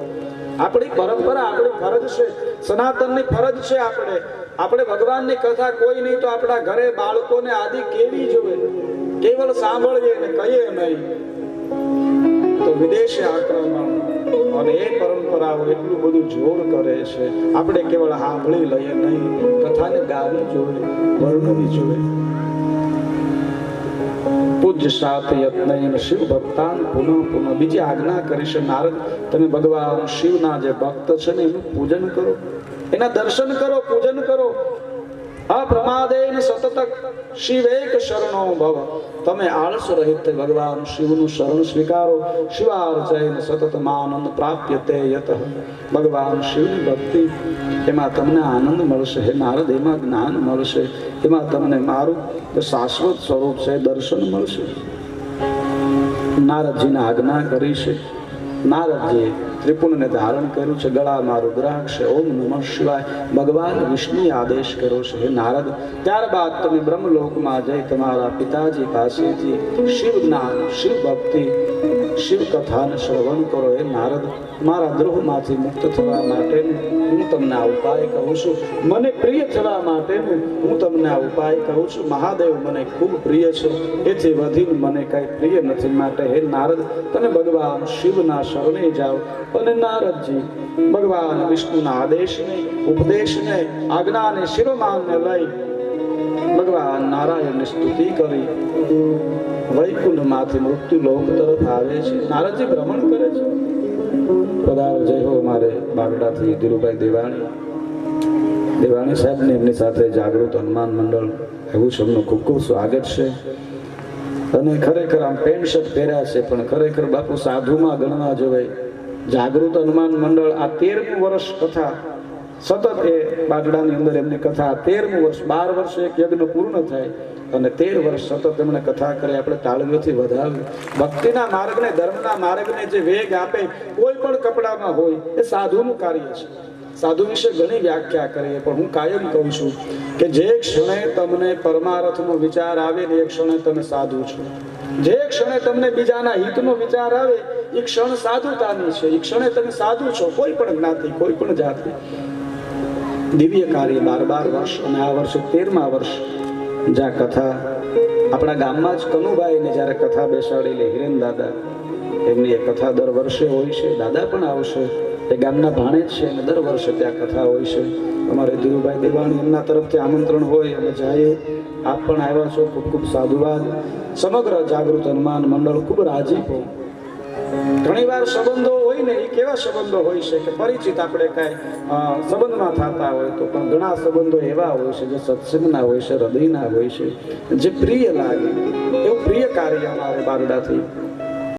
આપણી પરંપરા, આપણી ફરજ છે, સનાતનની ફરજ છે. આપણે ભગવાનની કથા કોઈ નહીં તો આપણા ઘરે બાળકોને આદિ કેવી જોઈએ, કેવલ સાંભળીએ ને કહીએ નહીં તો વિદેશી આક્રમણ, અને એ પરંપરાઓ એટલું બધું જોર કરે છે. આપણે કેવળ સાંભળી લઈએ નહીં, કથાને ગાવી જોઈએ, વર્ણવી જોઈએ. પૂજ્ય સાથ યત્ન શિવ ભક્તાન પુનઃ પુનઃ. બીજી આજ્ઞા કરી છે નારદ, તમે ભગવાન શિવના જે ભક્ત છે ને એનું પૂજન કરો, એના દર્શન કરો, પૂજન કરો. અપ્રમાદેન સતત શિવેક શરણો ભવ. તમે આળસ રહિત ભગવાન શિવનું શરણ સ્વીકારો. શિવાર્ચન સતત આનંદ પ્રાપ્યતે યત. ભગવાન શિવની ભક્તિ, એમાં તમને આનંદ મળશે હે નારદ, એમાં જ્ઞાન મળશે, એમાં તમને મારું શાશ્વત સ્વરૂપ છે દર્શન મળશે. નારદજીને આજ્ઞા કરી છે. નારદજીએ ત્રિપુણને ધારણ કર્યું છે, ગળામાં રુદ્રાક્ષ છે. ઓમ નમઃ શિવાય ભગવાન વિષ્ણુએ આદેશ કર્યો છે હે નારદ, ત્યારબાદ તમે બ્રહ્મલોકમાં જઈ તમારા પિતાજી પાસેથી શિવ જ્ઞાન, શિવ ભક્તિ, શિવ કથાને શ્રવણ કરો. હે નારદ, મારા દ્રોહમાંથી મુક્ત થવા માટેનું હું તમને આ ઉપાય કહું છું. મને પ્રિય થવા માટેનું હું તમને આ ઉપાય કહું છું. મહાદેવ મને ખૂબ પ્રિય છે, એથી વધીને મને કઈ પ્રિય નથી. માટે હે નારદ, તમે ભગવાન શિવના શરણે જાઓ. અને નારદજી ભગવાન વિષ્ણુના આદેશને, ઉપદેશને, આજ્ઞાને શિરોમાનને લઈ ભગવાન નારાયણની સ્તુતિ કરી વૈકુંઠમાંથી મૃત્યુ લોક તરફ આવે છે. નારદજી ભ્રમણ કરે છે. પધારો, જય હો મારે બાગડાથી ધીરુભાઈ દેવાણી સાહેબ ને એમની સાથે જાગૃત હનુમાન મંડળ, એવું છે એમનું ખૂબ ખૂબ સ્વાગત છે. અને ખરેખર આમ પેન્ટ શર્ટ પહેર્યા છે, પણ ખરેખર બાપુ સાધુમાં ગણવા જોવાય. જાગૃત હનુમાન મંડળ આ 13મું વર્ષ કથા સતત, એ બાગડાની અંદર એમની કથા 13મું વર્ષ. 12 વર્ષે એક યજ્ઞ પૂર્ણ થાય અને 13 વર્ષ સતત એમણે કથા કરી. આપણે તાળીઓથી વધાવી. ભક્તિના માર્ગને, ધર્મના માર્ગને જે વેગ આપે, કોઈ પણ કપડામાં હોય, એ સાધુનું કાર્ય છે. સાધુ વિશે ઘણી વ્યાખ્યા કરીએ, પણ હું કાયમ કહું છું કે જે ક્ષણે તમને પરમાર્થનો વિચાર આવે ને, એ ક્ષણે તમે સાધુ છો. જે ક્ષણે તમને બીજાના હિતનો વિચાર આવે, એ ક્ષણ સાધુતાની છે. એ ક્ષણે તમે સાધુ છો, કોઈ પણ જ્ઞાતિ, કોઈ પણ જાતિ. દિવ્ય કાર્ય 12 વર્ષ, અને આ વર્ષે 13મા વર્ષ. જ્યાં કથા આપણા ગામમાં જ કનુભાઈને જ્યારે કથા બેસાડી લે, હિરેન દાદા, એમની એ કથા દર વર્ષે હોય છે. દાદા પણ આવશે, એ ગામના ભાણે જ છે, અને દર વર્ષે ત્યાં કથા હોય છે. અમારે ધીરુભાઈ દેવાણી, એમના તરફથી આમંત્રણ હોય, અમે જઈએ. આપ પણ આવ્યા છો, ખૂબ ખૂબ સાધુવાદ. સમગ્ર જાગૃત હનુમાન મંડળ ખૂબ રાજીપો. ઘણીવાર સંબંધો હોય ને, એ કેવા સંબંધો હોય છે કે પરિચિત આપણે કાંઈ સંબંધમાં થતા હોય તો, પણ ઘણા સંબંધો એવા હોય છે જે સત્સંગના હોય છે, હૃદયના હોય છે, જે પ્રિય લાગે. એવું પ્રિય કાર્ય અમારે બારડાથી